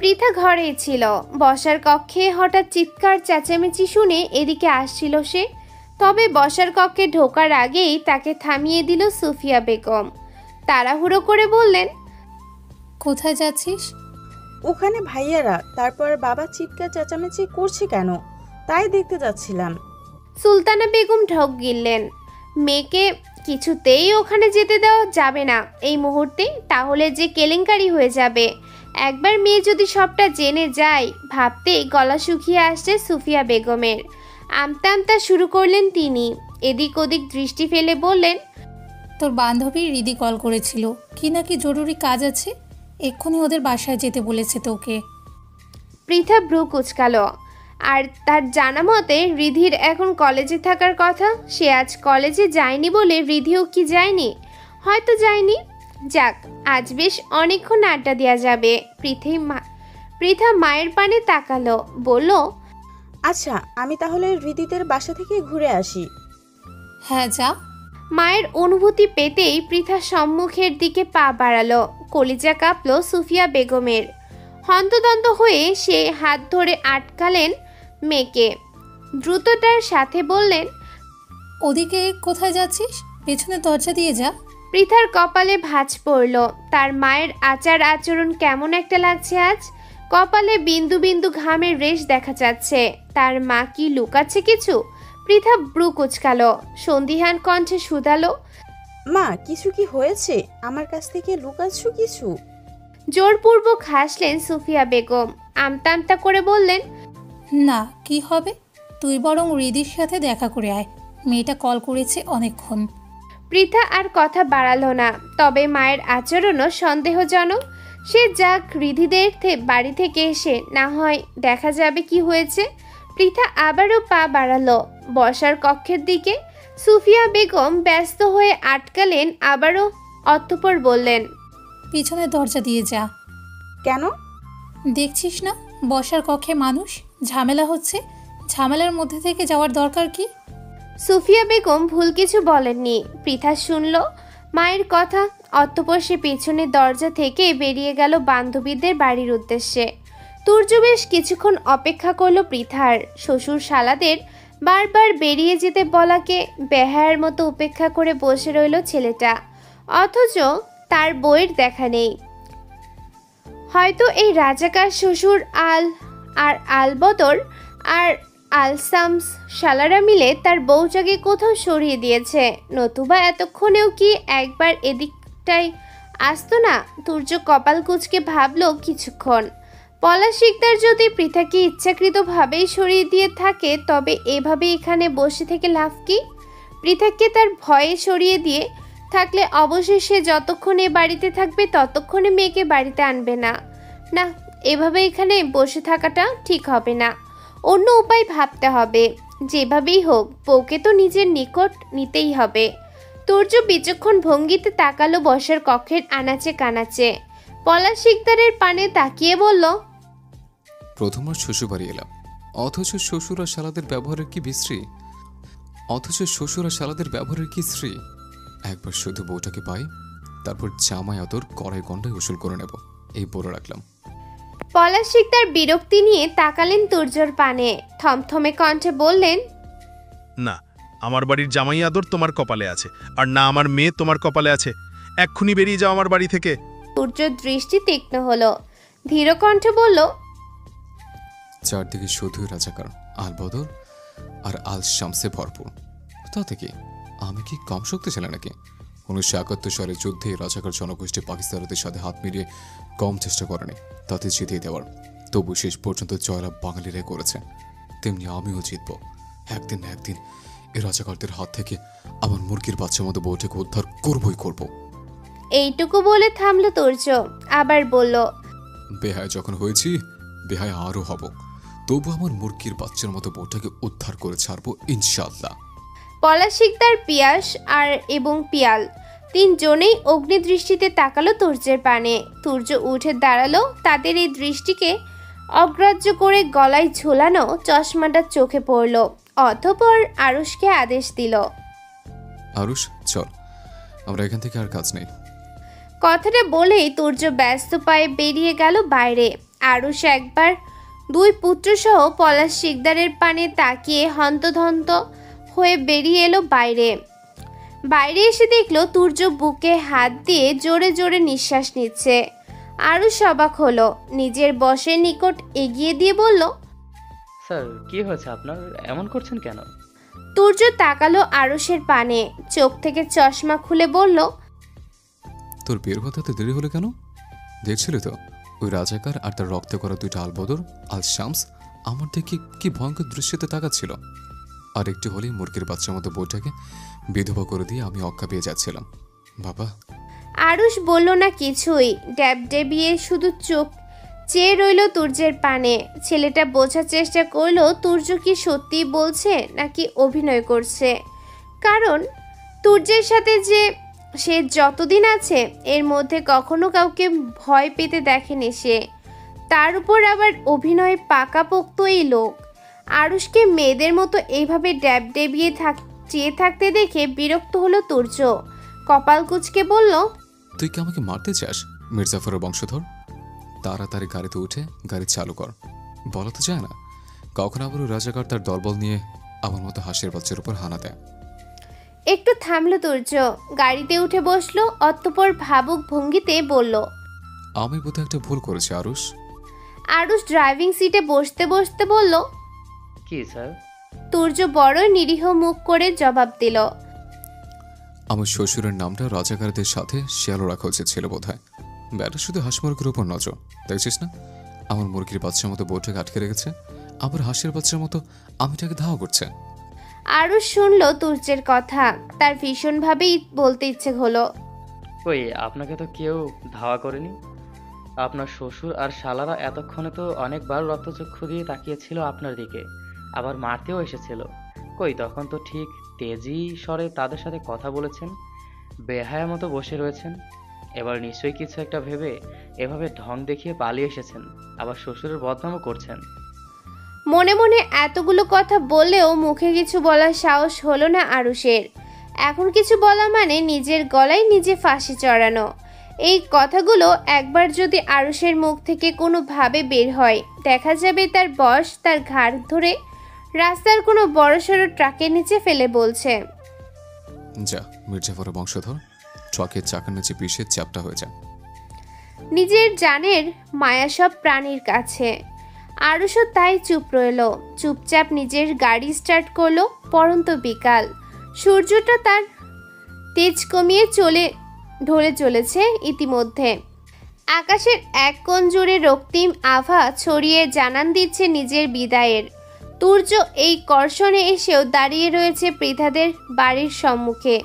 পৃথা ঘরেই ছিল। বসার কক্ষে হঠাৎ চিৎকার চেঁচামেচি শুনে এদিকে আসছিল সে। তবে বসার কক্ষে ঢোকার আগেই তাকে থামিয়ে দিল সুফিয়া বেগম। তাড়াহুড়ো করে বললেন, কোথায় যাচ্ছিস? ওখানে ভাইয়ারা, তারপর বাবা চিৎকার চেঁচামেচি করছে কেন তাই দেখতে যাচ্ছিলাম। সুলতানা বেগম ঢোক গিললেন। মেয়েকে কিছুতেই ওখানে যেতে দেওয়া যাবে না এই মুহূর্তে, তাহলে যে কেলেঙ্কারি হয়ে যাবে। একবার মেয়ে যদি সবটা জেনে যায়, ভাবতেই গলা শুকিয়ে আসছে সুফিয়া বেগমের। আমতা আমতা শুরু করলেন তিনি। এদিক ওদিক দৃষ্টি ফেলে বললেন, তোর বান্ধবী রিদি কল করেছিল, কি নাকি জরুরি কাজ আছে, এক্ষুনি ওদের বাসায় যেতে বলেছে তোকে। পৃথা ভ্রু কুচকালো। আর তার জানা মতে রিধির এখন কলেজে থাকার কথা। সে আজ কলেজে যায়নি বলে রিধিও কি যায়নি? হয়তো যায়নি। যাক, আজ বেশ অনেকক্ষণ আড্ডা দেওয়া যাবে। পৃথা মায়ের পানে তাকালো, বলল, আচ্ছা, আমি তাহলে হৃদিদের বাসা থেকে ঘুরে আসি। হ্যাঁ যা। মায়ের অনুভূতি পেতেই পৃথা সম্মুখের দিকে পা বাড়ালো। কলিজা কাঁপলো সুফিয়া বেগমের। হন্তদন্ত হয়ে সে হাত ধরে আটকালেন মেয়েকে। দ্রুততার সাথে বললেন, ওদিকে কোথায় যাচ্ছিস? পেছনে দরজা দিয়ে যা। পৃথার কপালে ভাঁজ পড়ল। তার মায়ের আচার আচরণ কেমন একটা লাগছে আজ। কপালে বিন্দু বিন্দু ঘামের রেশ দেখা যাচ্ছে। তার মা কি লুকাচ্ছে কিছু? পৃথা ব্রু কুচকালো, সন্দিহান কণ্ঠে শুধালো, মা, কিছু কি হয়েছে? আমার কাছ থেকে লুকাচ্ছ কিছু? জোরপূর্বক হাসলেন সুফিয়া বেগম। আমতা আমতা করে বললেন, না, কি হবে? তুই বরং রিদির সাথে দেখা করে আয়। মেয়েটা কল করেছে অনেকক্ষণ। পৃথা আর কথা বাড়ালো না। তবে মায়ের আচরণও সন্দেহজনক। সে যাক, রিধিদের বাড়ি থেকে এসে না হয় দেখা যাবে কি হয়েছে। পৃথা আবারও পা বাড়ালো বসার কক্ষের দিকে। সুফিয়া বেগম ব্যস্ত হয়ে আটকালেন আবারও। অতঃপর বললেন, পিছনে দরজা দিয়ে যা। কেন? দেখছিস না বসার কক্ষে মানুষ, ঝামেলা হচ্ছে। ঝামেলার মধ্যে থেকে যাওয়ার দরকার কি? সুফিয়া বেগম ভুল কিছু বলেননি। পৃথা শুনল মায়ের কথা। অতঃপর সে পেছনের দরজা থেকে বেরিয়ে গেল বান্ধবীদের বাড়ির উদ্দেশ্যে। তুর্য বেশ কিছুক্ষণ অপেক্ষা করলো পৃথার। শ্বশুর শালাদের বারবার বেরিয়ে যেতে বলাকে বেহায়ার মতো উপেক্ষা করে বসে রইল ছেলেটা। অথচ তার বইয়ের দেখা নেই। হয়তো এই রাজাকার শ্বশুর আলবদর আর আলসামস শালারা মিলে তার বউটাকে কোথাও সরিয়ে দিয়েছে। নতুবা এতক্ষণেও কি একবার এদিকটাই আসতো না? তুর্য কপাল কুঁচকে ভাবলো কিছুক্ষণ। পলাশ শিকদার যদি পৃথাকে ইচ্ছাকৃতভাবেই সরিয়ে দিয়ে থাকে, তবে এভাবে এখানে বসে থেকে লাভ কি? পৃথাকে তার ভয়ে সরিয়ে দিয়ে থাকলে অবশেষে যতক্ষণ এ বাড়িতে থাকবে ততক্ষণে মেয়েকে বাড়িতে আনবে না। না, এভাবে এখানে বসে থাকাটা ঠিক হবে না। অন্য উপায় ভাবতে হবে। যেভাবেই হোক বউকে তো নিজের নিকট নিতেই হবে। তুর্য বিচক্ষণ ভঙ্গিতে তাকালো বসার কক্ষের আনাচে কানাচে। পলাশ শিকদারের পানে তাকিয়ে বলল, প্রথমবার শ্বশুর বাড়ি এলাম, অথচ শ্বশুর আর শালাদের ব্যবহারের কি বিশ্রী। একবার শুধু বউটাকে পাই, তারপর জামাই আদর কড়াই গন্ডায় উসুল করে নেব, এই বলে রাখলাম। পলাশ শিকদার বিরক্তি নিয়ে তাকালেন তুর্যর পানে। থমথমে কণ্ঠে বললেন, না, আমার বাড়ির জামাই আদর তোমার কপালে আছে, আর না আমার মেয়ে তোমার কপালে আছে। এক্ষুনি বেরিয়ে যাও আমার বাড়ি থেকে। তুর্যর দৃষ্টি তীক্ষ্ণ হলো। ধীর কণ্ঠে বলল, চারদিকে শুধুই রাজাকার, আলবদর আর আল শামসে ভরপুর। তাতে কি আমি কি কম শক্তিশালী নাকি? 1971 সালে যুদ্ধে রাজাকার জনগোষ্ঠী পাকিস্তানিদের সাথে হাত মিলিয়ে কম চেষ্টা করেনি তাতে জিতিয়ে দেওয়ার। তবু শেষ পর্যন্ত জয়লাভ বাঙালিরাই করেছে। তেমনি আমিও জিতব। একদিন না একদিন এ রাজাকারদের হাত থেকে আমার মুরগির বাচ্চার মতো বউটাকে উদ্ধার করবই করব। এইটুকু বলে থামলো তুর্য। আবার বলল, বেহায় যখন হয়েছি বেহায় আরও হব। তবু আমার মুরগির বাচ্চার মতো বউটাকে উদ্ধার করে ছাড়বো ইনশাআল্লাহ। পলাশ শিকদার, পিয়াস আর এবং পিয়াল তিনজনেই অগ্নিদৃষ্টিতে তাকালো তুর্যের পানে। তুর্য উঠে দাঁড়ালো তাদের এই দৃষ্টিকে অগ্রাহ্য করে। গলায় ঝোলানো চশমাটা চোখে পড়ল। অতঃপর আরুষকে আদেশ দিল, আরুষ চল, আমরা এখান থেকে আর কাজ নেই। কথাটা বলেই তুর্য ব্যস্ত পায়ে বেরিয়ে গেল বাইরে। আরুষ একবার দুই পুত্রসহ পলাশ শিকদারের পানে তাকিয়ে হন্তদন্ত হয়ে বেরিয়ে এলো বাইরে। এসে দেখলো তুর্য বুকে হাত দিয়ে জোরে জোরে নিঃশ্বাস নিচ্ছে। আরুষ অবাক হলো। নিজের বসের নিকট এগিয়ে দিয়ে বলল, স্যার, কি হয়েছে আপনার? এমন করছেন কেন? তুর্য তাকালো আরুষের পানে। চোখ থেকে চশমা খুলে বলল, তোর বের হতে দেরি হলো কেন? দেখছিলি তো ওই রাজাকার আর তার রক্ত করা দুইটা আলবদর আল শামস আমার দিকে কি ভয়ঙ্কর দৃশ্যতে তাকাচ্ছিল। আর একটু হলেই মুরগির বাচ্চার মতো বউটাকে বিধবা করে দিয়ে আমি অক্কা পেয়ে যাচ্ছিলাম। বাবা। আরুষ বলল না কিছুই। ড্যাব ডেবিয়ে শুধু চোখ চেয়ে রইল তুর্যের পানে। ছেলেটা বোঝার চেষ্টা করলো তুর্য কি সত্যি বলছে নাকি অভিনয় করছে, কারণ তুর্যের সাথে যে সে যতদিন আছে এর মধ্যে কখনো কাউকে ভয় পেতে দেখেনি সে, তার উপর আবার অভিনয় পাকাপোক্ত এই লোক। আরুষকে মেয়েদের মতো এইভাবে ড্যাব ডেবিয়ে চেয়ে থাকতে দেখে বিরক্ত হলো তুর্য। কপাল কুঁচকে বলল, তুই কি আমাকে মারতে চাস মির্জাফরের বংশধর? তাড়াতাড়ি গাড়িতে উঠে গাড়ি চালু কর। বলা তো যায় না কখন আবারও রাজাকার তার দলবল নিয়ে আমার মতো হাঁসের বাচ্চার উপর হানা দেয়। একটু থামলো তুর্য, গাড়িতে উঠে বসলো, অতঃপর ভাবুক ভঙ্গিতে বলল, আমি বোধহয় একটা ভুল করেছি আরুষ। আরুষ ড্রাইভিং সিটে বসতে বসতে বলল, কি স্যার? তুর্য বড় নিরীহ মুখ করে জবাব দিল, আমার শ্বশুরের নামটা রাজাকারদের সাথে শেয়ালও রাখা উচিত ছিল বোধহয়। ব্যাটা শুধু হাঁস মুরগির উপর নজর, দেখছিস না? আমার মুরগির বাচ্চার মতো বউটাকে আটকে রেখেছে, আবার হাঁসের বাচ্চার মতো আমিটাকে ধাওয়া করছে। আরুষ শুনলো তুর্যের কথা, তার ভীষণভাবেই বলতে ইচ্ছে হলো, কই আপনাকে তো কেউ ধাওয়া করেনি। আপনার শ্বশুর আর শালারা এতক্ষণে তো অনেকবার রক্তচক্ষু দিয়ে তাকিয়েছিল আপনার দিকে, আবার মারতেও এসেছিল। কই তখন তো ঠিক তেজি স্বরে তাদের সাথে কথা বলেছেন, বেহায়া মতো বসে রয়েছেন। এবার নিশ্চয়ই কিছু একটা ভেবে এভাবে ঢং দেখিয়ে পালিয়ে এসেছেন, আবার শ্বশুরের বদনামও করছেন। মনে মনে এতগুলো কথা বললেও মুখে কিছু বলার সাহস হলো না আরুষের। এখন কিছু বলা মানে নিজের গলায় নিজে ফাঁসি চড়ানো। এই কথাগুলো একবার যদি আরুষের মুখ থেকে কোনোভাবে বের হয়, দেখা যাবে তার বস তার ঘাড় ধরে রাস্তার কোনো বড়সড় ট্রাকের নিচে ফেলে বলছে, যা মির্জাফরের বংশধর, ট্রাকের চাকার নিচে পিষে চ্যাপটা হয়ে যা। নিজের জানের মায়া সব প্রাণীর কাছে। আরুষও তাই চুপ রইল, চুপচাপ নিজের গাড়ি স্টার্ট করলো। পরন্ত বিকাল, সূর্যটা তার তেজ কমিয়ে ঢলে চলেছে ইতিমধ্যে। আকাশের এক কোণ জুড়ে রক্তিম আভা ছড়িয়ে জানান দিচ্ছে নিজের বিদায়ের। তুর্য এই কর্ষণে এসেও দাঁড়িয়ে রয়েছে পৃথাদের বাড়ির সম্মুখে।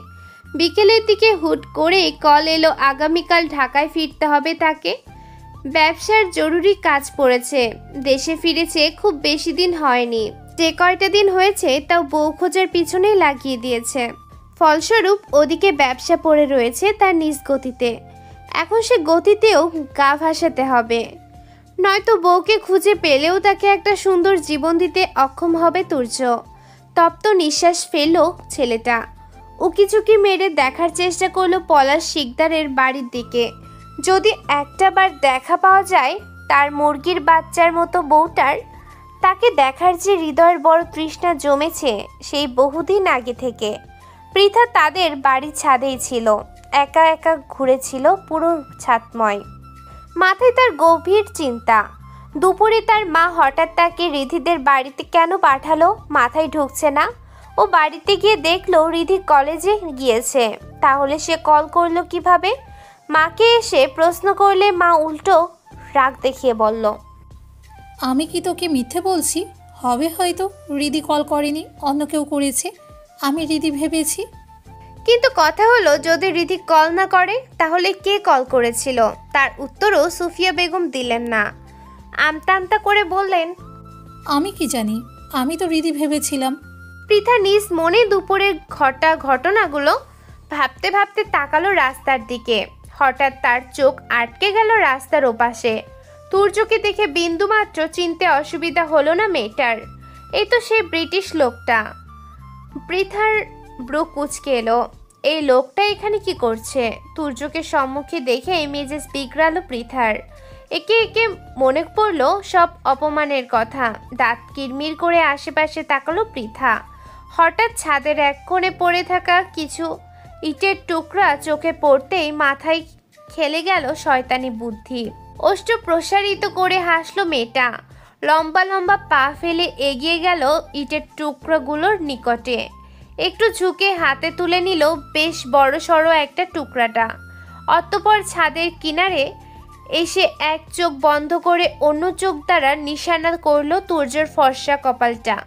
বিকেলের দিকে হুট করে কল এলো আগামীকাল ঢাকায় ফিরতে হবে তাকে। ব্যবসার জরুরি কাজ পড়েছে। দেশে ফিরেছে খুব বেশি দিন হয়নি, যে কয়টা দিন হয়েছে তাও বউ খোঁজার পিছনেই লাগিয়ে দিয়েছে। ফলস্বরূপ ওদিকে ব্যবসা পড়ে রয়েছে তার নিজ গতিতে। এখন সে গতিতেও গা ভাসাতে হবে, নয়তো বউকে খুঁজে পেলেও তাকে একটা সুন্দর জীবন দিতে অক্ষম হবে তুর্য। তপ্ত নিঃশ্বাস ফেলল ছেলেটা। উকিঝুঁকি মেরে দেখার চেষ্টা করলো পলাশ শিকদারের বাড়ির দিকে। যদি একটাবার দেখা পাওয়া যায় তার মুরগির বাচ্চার মতো বউটার, তাকে দেখার যে হৃদয়ের বড় তৃষ্ণা জমেছে সেই বহুদিন আগে থেকে। পৃথা তাদের বাড়ির ছাদেই ছিল, একা একা ঘুরেছিল পুরো ছাদময়। মাথায় তার গভীর চিন্তা। দুপুরে তার মা হঠাৎ তাকে রিধিদের বাড়িতে কেন পাঠালো মাথায় ঢুকছে না। ও বাড়িতে গিয়ে দেখলো রিধি কলেজে গিয়েছে, তাহলে সে কল করলো কিভাবে? মাকে এসে প্রশ্ন করলে মা উল্টো রাগ দেখিয়ে বলল, আমি কি তোকে মিথ্যে বলছি? হবে হয়তো রিদি কল করেনি, অন্য কেউ করেছে, আমি রিদি ভেবেছি। কিন্তু কথা হলো যদি রিধি কল না করে তাহলে কে কল করেছিল? তার উত্তরও সুফিয়া বেগম দিলেন না। আমতা আমতা করে বললেন, আমি কি জানি, আমি তো রিদি ভেবেছিলাম। পৃথা নিজ মনে দুপুরের ঘটনাগুলো ভাবতে ভাবতে তাকালো রাস্তার দিকে। হঠাৎ তার চোখ আটকে গেল রাস্তার ওপাশে। তুর্যকে দেখে বিন্দুমাত্র চিনতে অসুবিধা হলো না মেয়েটার। এই তো সে ব্রিটিশ লোকটা। পৃথার ব্রু কুচকে এলো। এই লোকটা এখানে কি করছে? তুর্যকে সম্মুখে দেখে মেজাজ বিগড়ালো পৃথার। একে একে মনে পড়লো সব অপমানের কথা। দাঁত কিরমির করে আশেপাশে তাকালো পৃথা। হঠাৎ ছাদের এক কোণে পড়ে থাকা কিছু ইটের টুকরা চোখে পড়তেই মাথায় খেলে গেল শয়তানি বুদ্ধি। ওষ্ঠ প্রসারিত করে হাসলো মেয়েটা। লম্বা লম্বা পা ফেলে এগিয়ে গেল ইটের টুকরাগুলোর নিকটে। একটু ঝুঁকে হাতে তুলে নিল বেশ বড় সড়ো একটা টুকরাটা। অতঃপর ছাদের কিনারে এসে এক চোখ বন্ধ করে অন্য চোখ দ্বারা নিশানা করল তুর্যর ফর্সা কপালটা।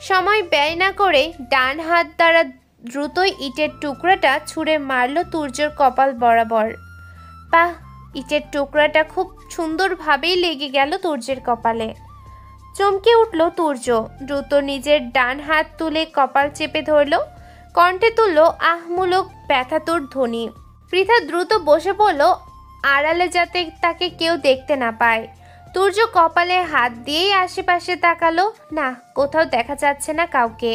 সময় ব্যয় না করে ডান হাত দ্বারা দ্রুতই ইটের টুকরাটা ছুঁড়ে মারল তুর্যর কপাল বরাবর। ইটের টুকরাটা খুব সুন্দরভাবেই লেগে গেল তুর্যের কপালে। চমকে উঠল তুর্য, দ্রুত নিজের ডান হাত তুলে কপাল চেপে ধরল, কণ্ঠে তুলল আহমূলক ব্যথাতুর ধ্বনি। পৃথা দ্রুত বসে পড়ল আড়ালে, যাতে তাকে কেউ দেখতে না পায়। তুর্য কপালে হাত দিয়েই আশেপাশে তাকালো, না, কোথাও দেখা যাচ্ছে না কাউকে।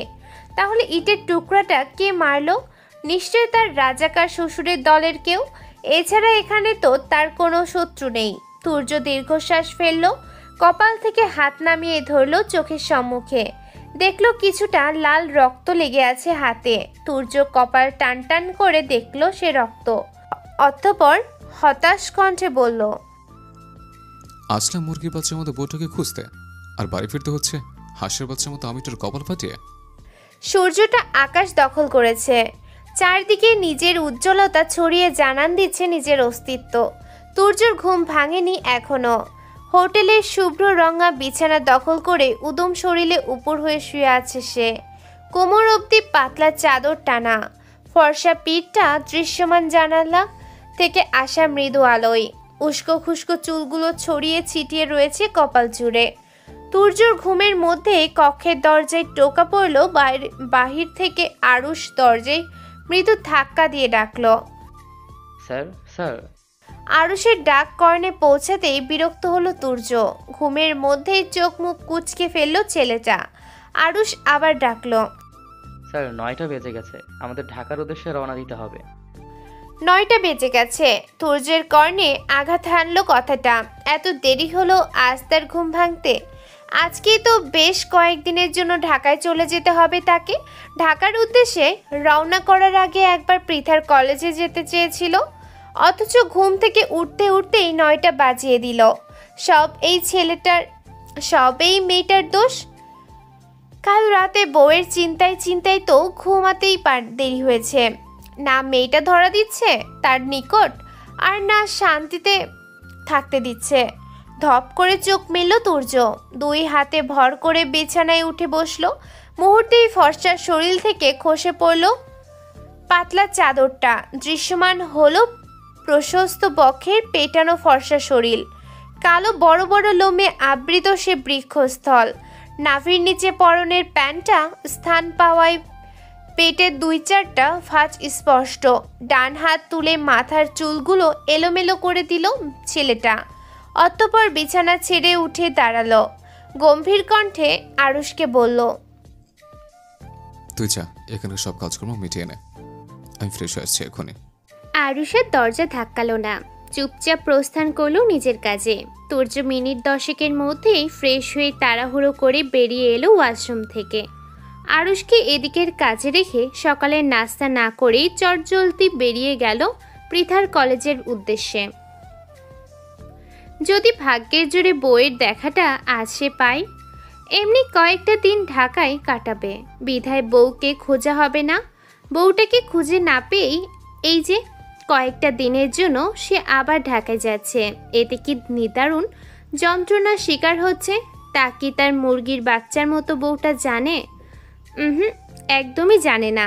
তাহলে ইটের টুকরাটা কে মারলো? নিশ্চয়ই তার রাজাকার শ্বশুরের দলের কেউ। এছাড়া এখানে তো তার কোনো শত্রু নেই। তুর্য দীর্ঘশ্বাস ফেলল, কপাল থেকে হাত নামিয়ে ধরল চোখের সম্মুখে। দেখলো কিছুটা লাল রক্ত লেগে আছে হাতে। তুর্য কপাল টান টান করে দেখলো সে রক্ত। অতঃপর হতাশ কণ্ঠে বলল, আসলাম মুরগির বাচ্চার মতো বউটাকে খুঁজতে, আর বাড়ি ফিরতে হচ্ছে হাঁসের বাচ্চার মতো আমি তোর কপাল ফাটিয়ে। সূর্যটা আকাশ দখল করেছে, চারদিকে নিজের উজ্জ্বলতা ছড়িয়ে জানান দিচ্ছে নিজের অস্তিত্ব। তুর্যর ঘুম ভাঙেনি এখনো। হোটেলের শুভ্র রঙা বিছানা দখল করে উদম শরীরে উপর হয়ে শুয়ে আছে সে। কোমর অবধি পাতলা চাদর টানা, ফর্সা পিঠটা দৃশ্যমান জানালা থেকে আসা মৃদু আলোয়। উস্কো খুস্কো চুলগুলো ছড়িয়ে ছিটিয়ে রয়েছে কপাল জুড়ে। তুর্যর ঘুমের মধ্যে কক্ষের দরজায় টোকা পড়ল। বাহির থেকে আরুষ দরজায় মৃদু ধাক্কা দিয়ে ডাকলো, স্যার স্যার। আরুষের ডাক কর্ণে পৌঁছাতেই বিরক্ত হলো তুর্য। ঘুমের মধ্যেই চোখ মুখ কুঁচকে ফেললো ছেলেটা। আরুষ আবার ডাকলো, স্যার 9টা বেজে গেছে, আমাদের ঢাকার উদ্দেশ্যে রওনা দিতে হবে। 9টা বেজে গেছে। তুর্যের কর্ণে আঘাত হানলো কথাটা। এত দেরি হলো আজ তার ঘুম ভাঙতে? আজকেই তো বেশ কয়েকদিনের জন্য ঢাকায় চলে যেতে হবে তাকে। ঢাকার উদ্দেশ্যে রওনা করার আগে একবার পৃথার কলেজে যেতে চেয়েছিল, অথচ ঘুম থেকে উঠতে উঠতেই 9টা বাজিয়ে দিল। সব এই মেয়েটার দোষ। কাল রাতে বউয়ের চিন্তায় তো ঘুমাতেই দেরি হয়েছে। না মেয়েটা ধরা দিচ্ছে তার নিকট, আর না শান্তিতে থাকতে দিচ্ছে। ধপ করে চোখ মেলল তুর্য, 2 হাতে ভর করে বিছানায় উঠে বসলো। মুহূর্তেই ফর্সা শরীর থেকে খসে পড়ল পাতলা চাদরটা। দৃশ্যমান হলো প্রশস্ত বক্ষের পেটানো ফর্সা শরীর। কালো বড় বড় লোমে আবৃত সে বৃক্ষস্থল। নাভির নিচে পরনের প্যান্টটা স্থান পাওয়ায় পেটের 2-4টা ভাঁজ স্পষ্ট। ডান হাত তুলে মাথার চুলগুলো এলোমেলো করে দিল ছেলেটা। অতঃপর বিছানা ছেড়ে উঠে দাঁড়ালো। গম্ভীর কণ্ঠে আরুষকে বলল, তুই যা, এখানে সব কাজকর্ম মিটিয়ে নে, আমি ফ্রেশ হয়ে আসছি এখনই। আরুষের দরজা ধাক্কালো না, চুপচাপ প্রস্থান করলো নিজের কাজে। তুর্য মিনিট 10-এর মধ্যেই ফ্রেশ হয়ে তাড়াহুড়ো করে বেরিয়ে এলো ওয়াশরুম থেকে। আরুষকে এদিকের কাজে রেখে সকালের নাস্তা না করেই চটজলদি বেরিয়ে গেল পৃথার কলেজের উদ্দেশ্যে। যদি ভাগ্যের জোরে বউয়ের দেখাটা আজ সে পায়, এমনি কয়েকটা দিন ঢাকায় কাটাবে, বিধায় বউকে খোঁজা হবে না। বউটাকে খুঁজে না পেয়েই এই যে কয়েকটা দিনের জন্য সে আবার ঢাকায় যাচ্ছে। এতে কি নিদারুণ যন্ত্রণার শিকার হচ্ছে, তা কি তার মুরগির বাচ্চার মতো বউটা জানে? একদমই জানে না।